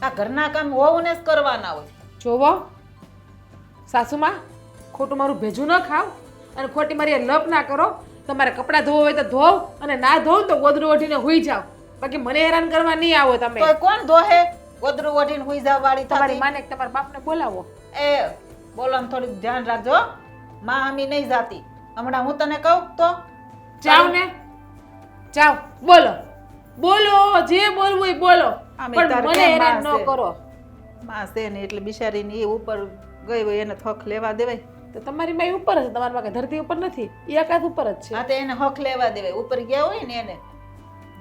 આ ઘરના કામ વહુને જ કરવાના હોય. જોવો સાસુમાં, ખોટું મારું ભેજું ન ખાવ અને ખોટી મારી લપ ના કરો. તમારે કપડાં ધોવા હોય તો ધોવ, અને ના ધોવ તો ગોદડું ઓઢીને હુઈ જાવ. બાકી મને હેરાન કરવા નહીં આવો તમે. તો કોણ ધોહે? ગોદરું ઓઢીને હુઈ જાવ વાળી તમારી થતી. માને કે તમારા બાપને બોલાવો. એ બોલવાનું થોડીક ધ્યાન રાખજો. માં હમી નહીં જાતી. હમણાં હું તને કહું તો જાવ ને, જાવ, બોલો બોલો, જે બોલવું એ બોલો, આમે પણ તારે મને કેમ હેરાન માં ન છે? કરો. માં છે ને એટલે બિચારીની એ ઉપર ગઈ હોય એને હક લેવા દેવાય. તો તમારી માઈ ઉપર જ છે, તમારી પાસે ધરતી ઉપર નથી, એ આકાશ ઉપર જ છે. હા તો એને હક લેવા દેવાય. ઉપર ગયા હોય ને એને.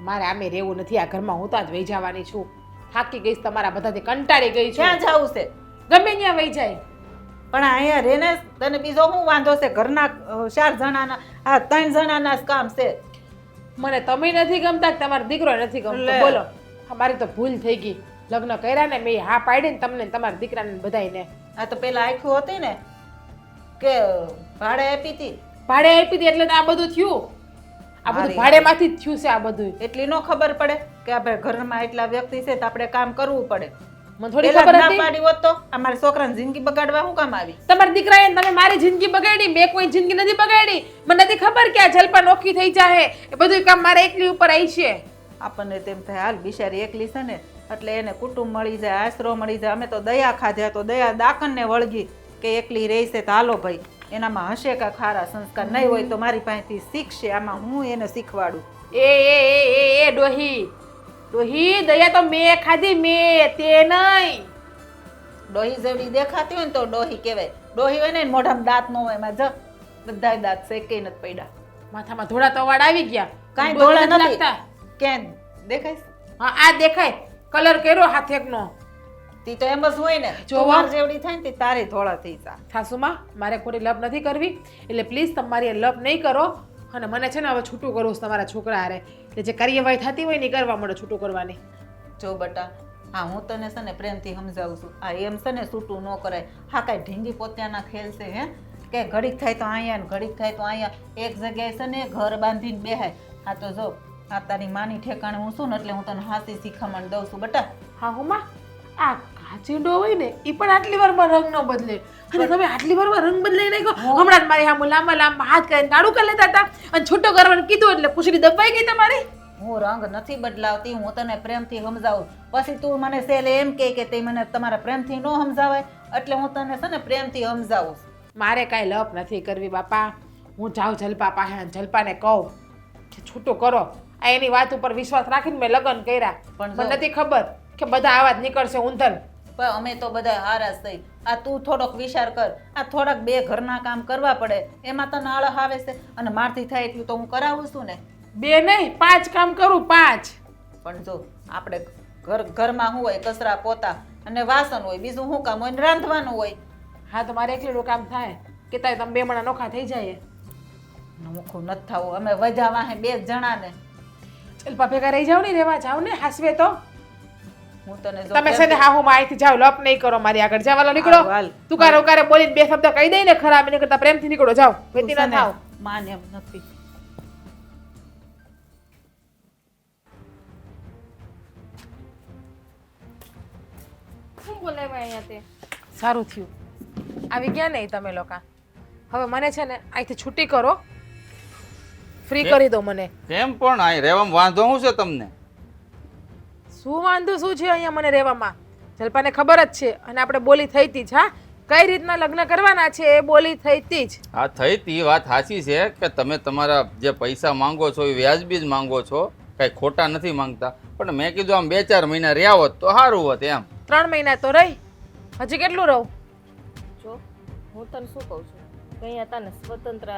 મારે આમે રહેવું નથી આ ઘરમાં, હું તો આજ વહી જવાની છું. થાકી ગઈ છું, તમારા બધાથી કંટાળી ગઈ છું. ક્યાં જાવું છે? ગમે ત્યાં વહી જાય. પણ અહીંયા રેને તને બીજો શું વાંધો છે? ઘરના 4 જણાના, આ 3 જણાના જ કામ છે. મને તમે નથી ગમતા કે તમારો દીકરો નથી ગમતો? લે. બોલો. મારી તો ભૂલ થઈ ગઈ. લગ્ન કર્યા ને મેં હા પાડી ને તમને ને તમારા દીકરાને બધાયને. આ તો પેલા આખું હતી ને કે ભાડે આપી હતી. ભાડે આપી હતી એટલે તો આ બધું થયું. આ બધું મારી ભાડેમાંથી જ થયું છે આ બધું. એટલી નો ખબર પડે કે આપણે ઘરમાં એટલા વ્યક્તિ છે તો આપણે કામ કરવું પડે. મને થોડી પેલા ખબર ના હતી. પાડી હોત તો અમારા છોકરાની જિંદગી બગાડવા શું કામ આવી? તમારા દીકરાએ તમે મારી જિંદગી બગાડી, મેં કોઈ જિંદગી નથી બગાડી. મને નથી ખબર કે આ જલપા નોખી થઈ જાહે. એ બધું કામ મારે એકલી ઉપર આવી છે. આપણને તેમ થાય હાલ બિચારી એકલી છે ને એટલે એને કુટુંબ મળી જાય, આશરો મળી જાય. અમે તો દયા ખાધ્યા તો દયા દાકણને વળગી કે એકલી રહી છે તો હાલો ભાઈ એનામાં હશે કાં ખારા સંસ્કાર. નહીં હોય તો મારી પાસેથી શીખશે. આમાં હું એને શીખવાડું. એ ડોહી ડોહી, દયા તો મેં ખાધી, મેં, તે નહીં. ડોહી જેવડી દેખાતી હોય ને તો ડોહી કહેવાય. ડોહી હોય ને મોઢામાં દાંત ન હોય એમાં જ બધાય દાંત છે કઈ નથી પડ્યા. માથામાં ધોળા તો વાળ આવી ગયા. કાંઈ ડોહી ધોળા નથી. લાગતા. ક્યાં દેખાય છે? હા આ દેખાય, કલર કર્યો હાથેકનો. તી તો એમ જ હોય ને. જોવા. જોવાર જેવડી થાય ને તી તારી ધોળા થઈ જા. સાસુમાં, મારે ખોટી લપ નથી કરવી, એટલે પ્લીઝ તમારી લપ નહીં કરો. અને મને છે ને હવે છૂટું કરવું છે તમારા છોકરા હારે. એટલે જે કાર્યવાહી થતી હોય ને એ કરવા મળે છૂટું કરવાની. જો બટા, હા હું તને છે ને પ્રેમથી સમજાવું છું. આ એમ છે ને છૂટું ન કરાય. હા કાંઈ ઢીંગી પોત્યાના ખેલ છે હે કે ઘડીક થાય તો અહીંયા ને ઘડીક થાય તો અહીંયા. એક જગ્યાએ છે ને ઘર બાંધીને બેહાય. હા તો જો આ તારી માની ઠેકાણે હું છું ને એટલે હું તને હાથી શીખામણ દઉં છું બટા. હા હુંમાં, આ કાચીંડો હોય ને એ પણ આટલી વારમાં રંગ ન બદલે. અને તમે આટલી વારમાં રંગ બદલાઈ નાખ્યો. હમણાં જ મારી સામે લાંબા લાંબા હાથ કરીને કાળું કરી લેતા હતા અને છૂટો કરવાનું કીધું એટલે પૂછડી દબાઈ ગઈ તમારી. હું રંગ નથી બદલાવતી, હું તને પ્રેમથી સમજાવું. પછી તું મને સેલે એમ કે તે મને તમારા પ્રેમથી ન સમજાવાય એટલે હું તને છે ને પ્રેમથી સમજાવું છું. મારે કાંઈ લપ નથી કરવી બાપા. હું જાઉં જલપા પાસે અને જલપાને કહું કે છૂટું કરો. આ એની વાત ઉપર વિશ્વાસ રાખીને મેં લગ્ન કર્યા. પણ મને નથી ખબર કે બધા આવા જ નીકળશે ઊંધર. પણ અમે તો બધા હારા જ થઈ. આ તું થોડોક વિચાર કર. આ થોડાક 2 ઘરના કામ કરવા પડે એમાં તને આળસ આવે છે અને મારથી થાય એટલું તો હું કરાવું છું ને. 2 નહીં 5 કામ કરું, 5. પણ જો આપણે ઘરમાં શું હોય? કચરા પોતા અને વાસણ હોય. બીજું શું કામ હોય? ને રાંધવાનું હોય. હા તો મારે એકલીનું કામ થાય કે તારે તમે 2 મણા નોખા થઈ જાય. મુખું નથી થવું. અમે વધ્યા વાહે 2 જણાને. જલપા ભેગા રહી જાવ ને, રહેવા જાવ ને, હાસવે તો. હું તને જો તમે છે ને હા હું અહીંથી જાવ, લપ નહીં કરો મારી આગળ. જાવાલો નીકળો. હાલ, હાલ. તુકારે ઉકારે બોલીને 2 શબ્દ કહી દઈ ને ખરાબ, એને કરતા પ્રેમથી નીકળો. જાવ, વેતી ના થાવ. માને એમ નથી. શું બોલાવ્યા અહીંયા તે? સારું થયું આવી ગયા નહીં તમે લોકો. હવે મને છે ને અહીંથી છૂટી કરો, ફ્રી કરી દો મને. કેમ પણ અહીં રહેવામાં વાંધો શું છે તમને? શું વાંધો શું છે અહીંયા મને રહેવામાં? જલપાને ખબર જ છે અને આપણે બોલી થઈ હતી જ. હા, કઈ રીતના લગ્ન કરવાના છે એ બોલી થઈ હતી જ. હા થઈ તી વાત સાચી છે કે તમે તમારા જે પૈસા માંગો છો એ વ્યાજબી જ માંગો છો, કાંઈ ખોટા નથી માંગતા. પણ મેં કીધું આમ 2-4 મહિના રહ્યા હોત તો સારું હોત એમ. 3 મહિના તો રહી, હજી કેટલું રહું? જો હું તને શું કહું છું, કઈ તને સ્વતંત્ર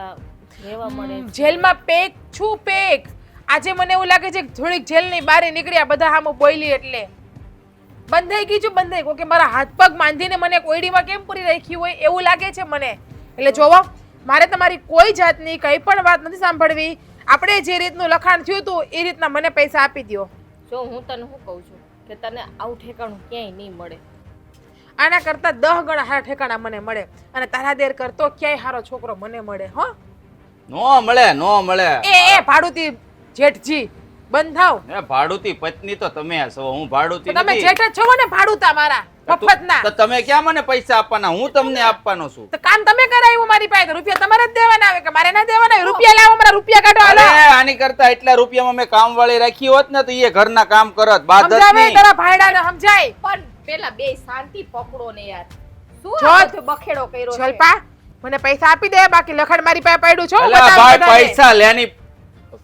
રહેવા મળે. જેલમાં પેક છું, પેક. આજે મને એવું લાગે છે કે થોડીક જેલની બહાર નીકળ્યા બધા સામું બોલી એટલે બંધાઈ ગઈ છું, બંધાઈ ગયું કે મારા હાથ પગ બાંધીને મને કોયડીમાં કેમ પૂરી રાખી હોય એવું લાગે છે મને. એટલે જોવો, મારે તમારી કોઈ જાતની કંઈ પણ વાત નથી સાંભળવી. આપણે જે રીતનું લખાણ થયું હતું એ રીતના મને પૈસા આપી દ્યો. જો હું તને શું કહું છું કે તને આવું ઠેકાણું ક્યાંય નહીં મળે. આના કરતા 10 ગણા સારા ઠેકાણા મને મળે અને તારા દેર કરતો ક્યાંય સારો છોકરો મને મળે. હો નો મળે નો મળે. એ ભાડુતી જેઠજી બંધ થાવ. એ ભાડુતી પત્ની તો તમે છો, હું ભાડુતી તો તમે નથી. જેઠ જ છો ને ભાડુતા મારા મફતના. તો તમે ક્યાં મને પૈસા આપવાના? હું તમને આપવાનો છું. તો કામ તમે કરાવ્યું મારી પાસે તો રૂપિયા તમારે જ દેવાના આવે કે મારે ના દેવાના આવે? રૂપિયા લાવો, મારા રૂપિયા કાઢો. હાલો અરે આની કરતા એટલા રૂપિયામાં મેં કામ વાળી રાખી હોત ને તો એ ઘરના કામ કરત. બાદ જ સમજાવે નહીં. તારા ભાઈડાને સમજાય. પણ પેલા બે શાંતિ પકડો ને યાર. શું જો આ બધો બખેડો કર્યો છે? જલપા મને પૈસા આપી દે, બાકી લખણ મારી પાસે પડ્યું છો. અલા બતાવ ભાઈ બધાને. પૈસા લેની.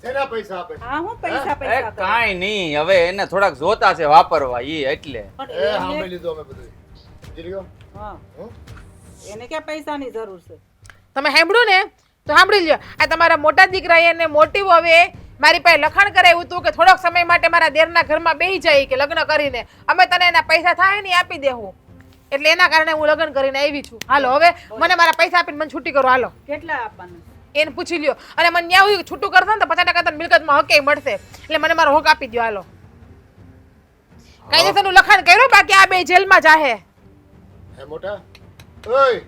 શેના પૈસા આપે? હા હું પૈસા એ પૈસા કરું. કાંઈ નહીં, હવે એને થોડાક જોતા છે વાપરવા ઈ એટલે. પણ એ એને- સાંભળી લીધું અમે બધું. સમજી લ્યો? હા, હં? એને ક્યાં પૈસાની જરૂર છે? તમે સાંભળ્યું ને તો સાંભળી લ્યો. આ તમારા મોટા દીકરા એને મોટી વવે મારી પાસે લખાણ કરાવ્યું હતું કે થોડોક સમય માટે મારા દેરના ઘરમાં બેસી જાય કે લગ્ન કરીને અમે તને એના પૈસા થાય ને આપી દેવું. એટલે એના કારણે હું લગ્ન કરીને આવી છું. હાલો હવે મને મારા પૈસા આપીને મને છૂટી કરો. હાલો કેટલા આપવાના? એને પૂછી લ્યો. અને મને ન્યા હોય છૂટું કરશો ને તો 50% તને મિલકતમાં હકે મળશે. એટલે મને મારો હક આપી દો. હાલો કાયદેસરનું લખાણ કર્યું, બાકી આ બે જેલમાં જાહે. હે મોટા ઓય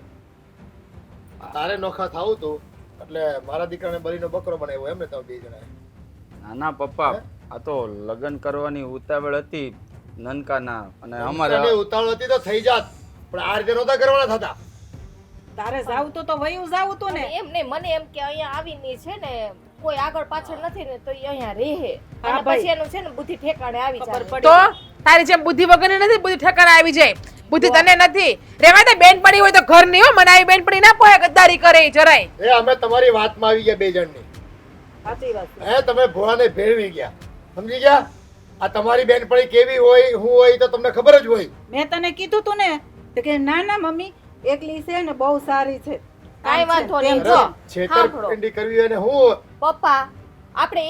તારે નોખા થાવું તું એટલે મારા દીકરાને બલીનો બકરો બનાવ્યો એમ ને તમે બે જણાએ? ના ના પપ્પા, આ તો લગ્ન કરવાની ઉતાવળ હતી નનકાના અને અમારે તને ઉતાવળ હતી તો થઈ જાત, પણ આ રીતે નહોતા કરવાના થતા. તારે જાવું તો વયું જાવું તું ને. એમ નહીં, મને એમ કે અહીંયા આવીને છે ને કોઈ આગળ પાછળ નથી ને તો ઈ અહીંયા રહે હા અને ભાઈ. પછી એનું છે ને બુદ્ધિ ઠેકાણે આવી ખબર જાય. પડી. તો તારી જેમ બુદ્ધિ વગરની નથી, બુદ્ધિ ઠેકાણે આવી જાય. બુદ્ધિ તને નથી. રેવા દે, બેનપણી હોય તો ઘર નહીં હો. મને આવી બેનપણી ના પોહે ગદ્દારી કરે ઈ જરાય. એ અમે તમારી વાતમાં આવી ગયા બે જણની. સાચી વાત છે. હે તમે ભોળાને ભેળવી ગયા, સમજી ગયા? આ તમારી બેનપણી કેવી હોય હું હોય તો તમને ખબર જ હોય. મેં તને કીધું તું ને તો કે ના ના મમ્મી એકલી છે ને બહુ સારી છે. કાંઈ વાંધો નહીં. તેમ જો, છે. છેતરપિંડી કરવી હોય ને હું પપ્પા આપણે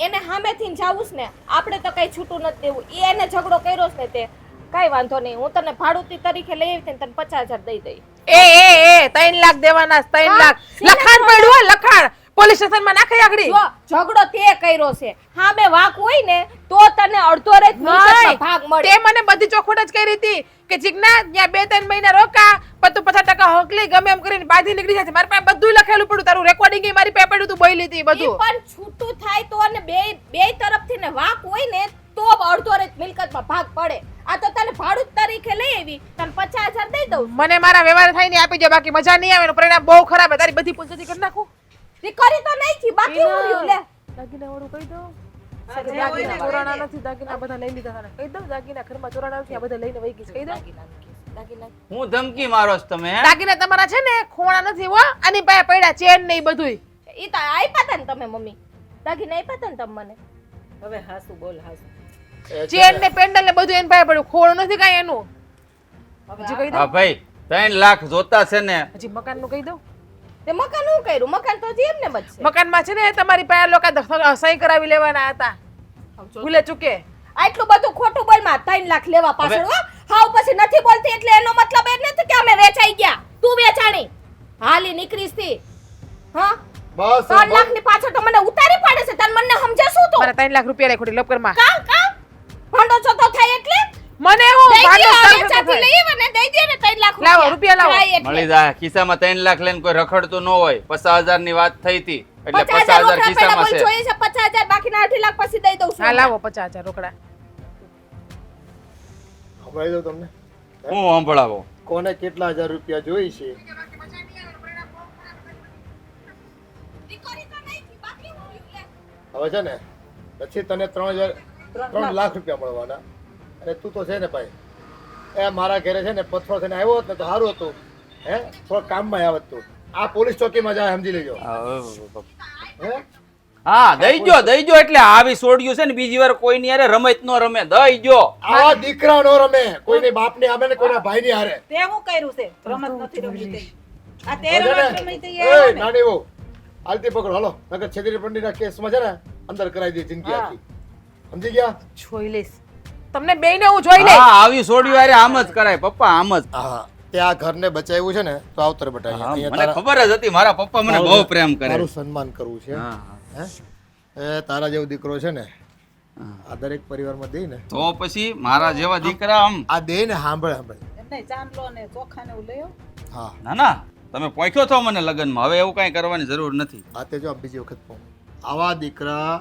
એને સામેથી જાવું છે ને આપણે તો કઈ છૂટું નથી દેવું. એને ઝઘડો કર્યો છે ને તે કાંઈ વાંધો નહીં. હું તને ભાડુતી તરીકે લઈ આવી તને 50,000 દઈ દઈ. એ 3 લાખ દેવાના છે, 3 લાખ. લખાણ પડ્યું હો, લખાણ પોલીસ સ્ટેશનમાં નાખી આગળી. જો ઝઘડો તે કર્યો છે, સામે વાક હોય ને તો તને અડધો રેત મિલકતમાં ભાગ મળે. તે મને બધી ચોખવટ જ કરી હતી કે જીજ્ઞા ત્યાં 2-3 મહિના રોકા પછી 50% હક લઈ ગમે એમ કરીને બાંધી નીકળી જાય. મારી પાસે બધું લખેલું પડ્યું, તારું રેકોર્ડિંગ મારી પાસે પડ્યું, તું બોલી હતી ઈ બધું. પણ છૂટું થાય તો અને બે તરફથી ને વાક હોય ને તો અડધો રેત મિલકતમાં ભાગ પડે. આ તો તને ભાડું તરીકે લઈ આવી તને 50,000 દઈ દઉં. મને મારા વ્યવહાર થાય ને આપી દે, બાકી મજા નહીં આવે. એનું પરિણામ બહુ ખરાબ છે. તારી બધી પૂછતી કરી નાખું. ઈ કરી તો નહીં થી બાકી હું રહ્યું લે. દાગીના વાળું કહી દઉં. હા, જે હોય ને દાગીના કહી ચોરાણા દે. નથી, દાગીના બધા લઈ લીધા હતા. કહી દઉં દાગીના ઘરમાં ચોરાણા નથી, આ બધા લઈને વહી ગઈ છે. કહી દઉં દાગીના હું ધમકી મારો છો તમે? હે? દાગીના તમારા છે ને ખોણા નથી હો. આની પાસે પડ્યા ચેન નહીં બધુંય. ઈ તો આપ્યા તા ને તમે મમ્મી. દાગીના આપ્યા તા ને તમે મને. હવે હાસુ બોલ હાસુ. એ છે ચેન ને પેન્ડલ ને બધું એની પાસે પડ્યું. ખોણું નથી કાંઈ એનું. હજી કહી હા દઉં, ભાઈ 3 લાખ જોતા છે ને. હજી મકાન નું કહી દઉં. તે મકાન હું કર્યું? મકાન તો હજી એમને જ છે. મકાનમાં છે ને તમારી પાસે લોકો સહી કરાવી લેવાના હતા, ભૂલે ચૂકે. આટલું બધું ખોટું બોલમાં 3 લાખ લેવા પાછળ હો. હાવ પછી નથી બોલતી એટલે એનો મતલબ એ નથી કે અમે વેચાઈ ગયા. તું વેચાણી હાલી નીકળીશ થી. હા બસ 3 લાખ ની પાછળ તો મને ઉતારી પાડે છે. તને મને સમજે શું તું? મારા 3 લાખ રૂપિયા લઈ ખોટી લપકરમાં. કા ભંડો ચોથો થાય એટલે મને હું દઈ ભાંડો દે, સરખો વેચાતી થાય. લઈ આવે ને દઈ દે ને 3 લાખ લાવો, રૂપિયા લાવો. થાય એટલે. મળી જાય ખિસ્સામાં 3 લાખ લઈને કોઈ રખડતું ન હોય. 50,000 ની વાત થઈ હતી એટલે 50,000 50,000 રોકડા પહેલા ખિસ્સામાં બોલ છે. જોઈએ છે 50,000 બાકીના 8 લાખ પછી દઈ દઉં છું. હા લાવો 50,000 રોકડા. સંભળાઈ દઉં તમને હું સંભળાવો. કોને કેટલા હજાર રૂપિયા જોઈ છે. દીકરી તો નહીં થી, બાકી હું લે. હવે છે ને પછી તને 3 લાખ રૂપિયા મળવાના. અને તું તો છે ને ભાઈ એ મારા ઘરે છે ને પથરો થઈને આવ્યો હોત ને તો સારું હતું. હે થોડો કામમાં આવત તું. આ પોલીસ ચોકીમાં જાય સમજી લેજો. હે હા દઈ જો એટલે આવી છોડ્યું છે ને બીજી વાર કોઈની હારે રમત નો રમે. દઈ જો. આવા દીકરા નો રમે કોઈની બાપની આમે ને કોઈના ભાઈની હારે. તે હું કર્યું છે રમત નથી રમી તે. આ તે હવે છે રમત ને, રમી તે એય, એ રમે. નાની વહુ હાલતી પકડો હાલો નકર છેતરપિંડીના કેસમાં છે ને અંદર કરાવી દે જિંદગી હા. આખી. સમજી ગયા? જોઈ લઈશ તમને બેયને હું જોઈ લઈશ. હા આવી છોડ્યું હારે આમ જ કરાય પપ્પા, આમ જ. હા તે આ ઘરને બચાવ્યું છે ને તો આવતર બટાઈ હા, મને ખબર જ હતી મારા પપ્પા મને બહુ પ્રેમ કરે. તારું સન્માન કરવું છે. હા હે એ તારા જેવો દીકરો છે ને આ દરેક પરિવારમાં દે ને તો પછી મારા જેવા દીકરા આમ આ દે ને સાંભળે એમને ચાંદલો ને ચોખા ને એવું લઈ આવો. હા ના ના તમે પોખ્યો છો મને લગ્નમાં હવે એવું કાંઈ કરવાની જરૂર નથી આ તે જો આ બીજી વખત કહું આવા દીકરા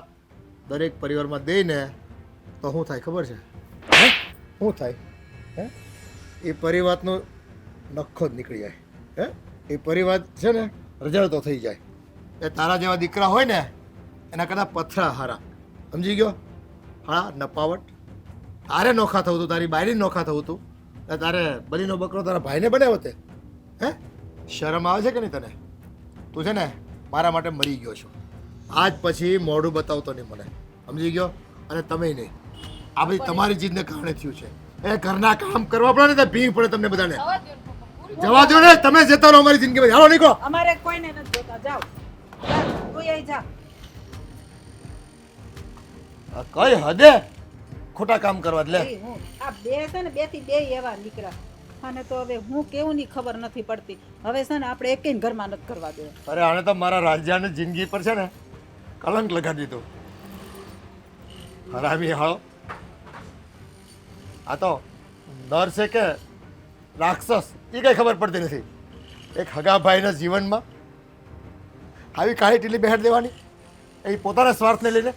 દરેક પરિવારમાં દે ને તો શું થાય ખબર છે હે? શું થાય હે એ પરિવારનો નખો જ નીકળી જાય હે એ પરિવાર છે ને રજળતો થઈ જાય એ તારા જેવા દીકરા હોય ને એના કદાચ પથરા હારા સમજી ગયો હા નપાવટ તારે નોખા થવું હતું તારી બાયરી નોખા થવું હતું અને તારે બલીનો બકરો તારા ભાઈને બનાવ્યો તે હે શરમ આવે છે કે નહીં તને તું છે ને મારા માટે મરી ગયો છો આજ પછી મોઢું બતાવતો નહીં મને સમજી ગયો અને તમે નહીં આ બધી તમારી જીદને કારણે થયું છે એ ઘરના કામ કરવા પડે ને તો ભીંગ પડે તમને બધાને જવા દો ને તમે જતા રહો અમારી જિંદગીમાં હાલો નીકળો અમારે કોઈને નથી જોતા જાઓ તું અહીં જા આ કઈ હદે ખોટા કામ કરવા લે એ હું આ બે છે ને બે થી બે એવા દીકરા અને તો હવે હું કેવું ની ખબર નથી પડતી હવે છે ને આપણે એકેય ઘરમાં નથી કરવા દે અરે આને તો મારા રાજ્યાની જિંદગી પર છે ને કલંક લગાડી દીધો હરામી હાળો આ તો નર છે કે રાક્ષસ એ કઈ ખબર પડતી નથી એક હગા ભાઈના જીવનમાં આવી કાળી ટીલી બેહાડ દેવાની એ પોતાના સ્વાર્થને લઈને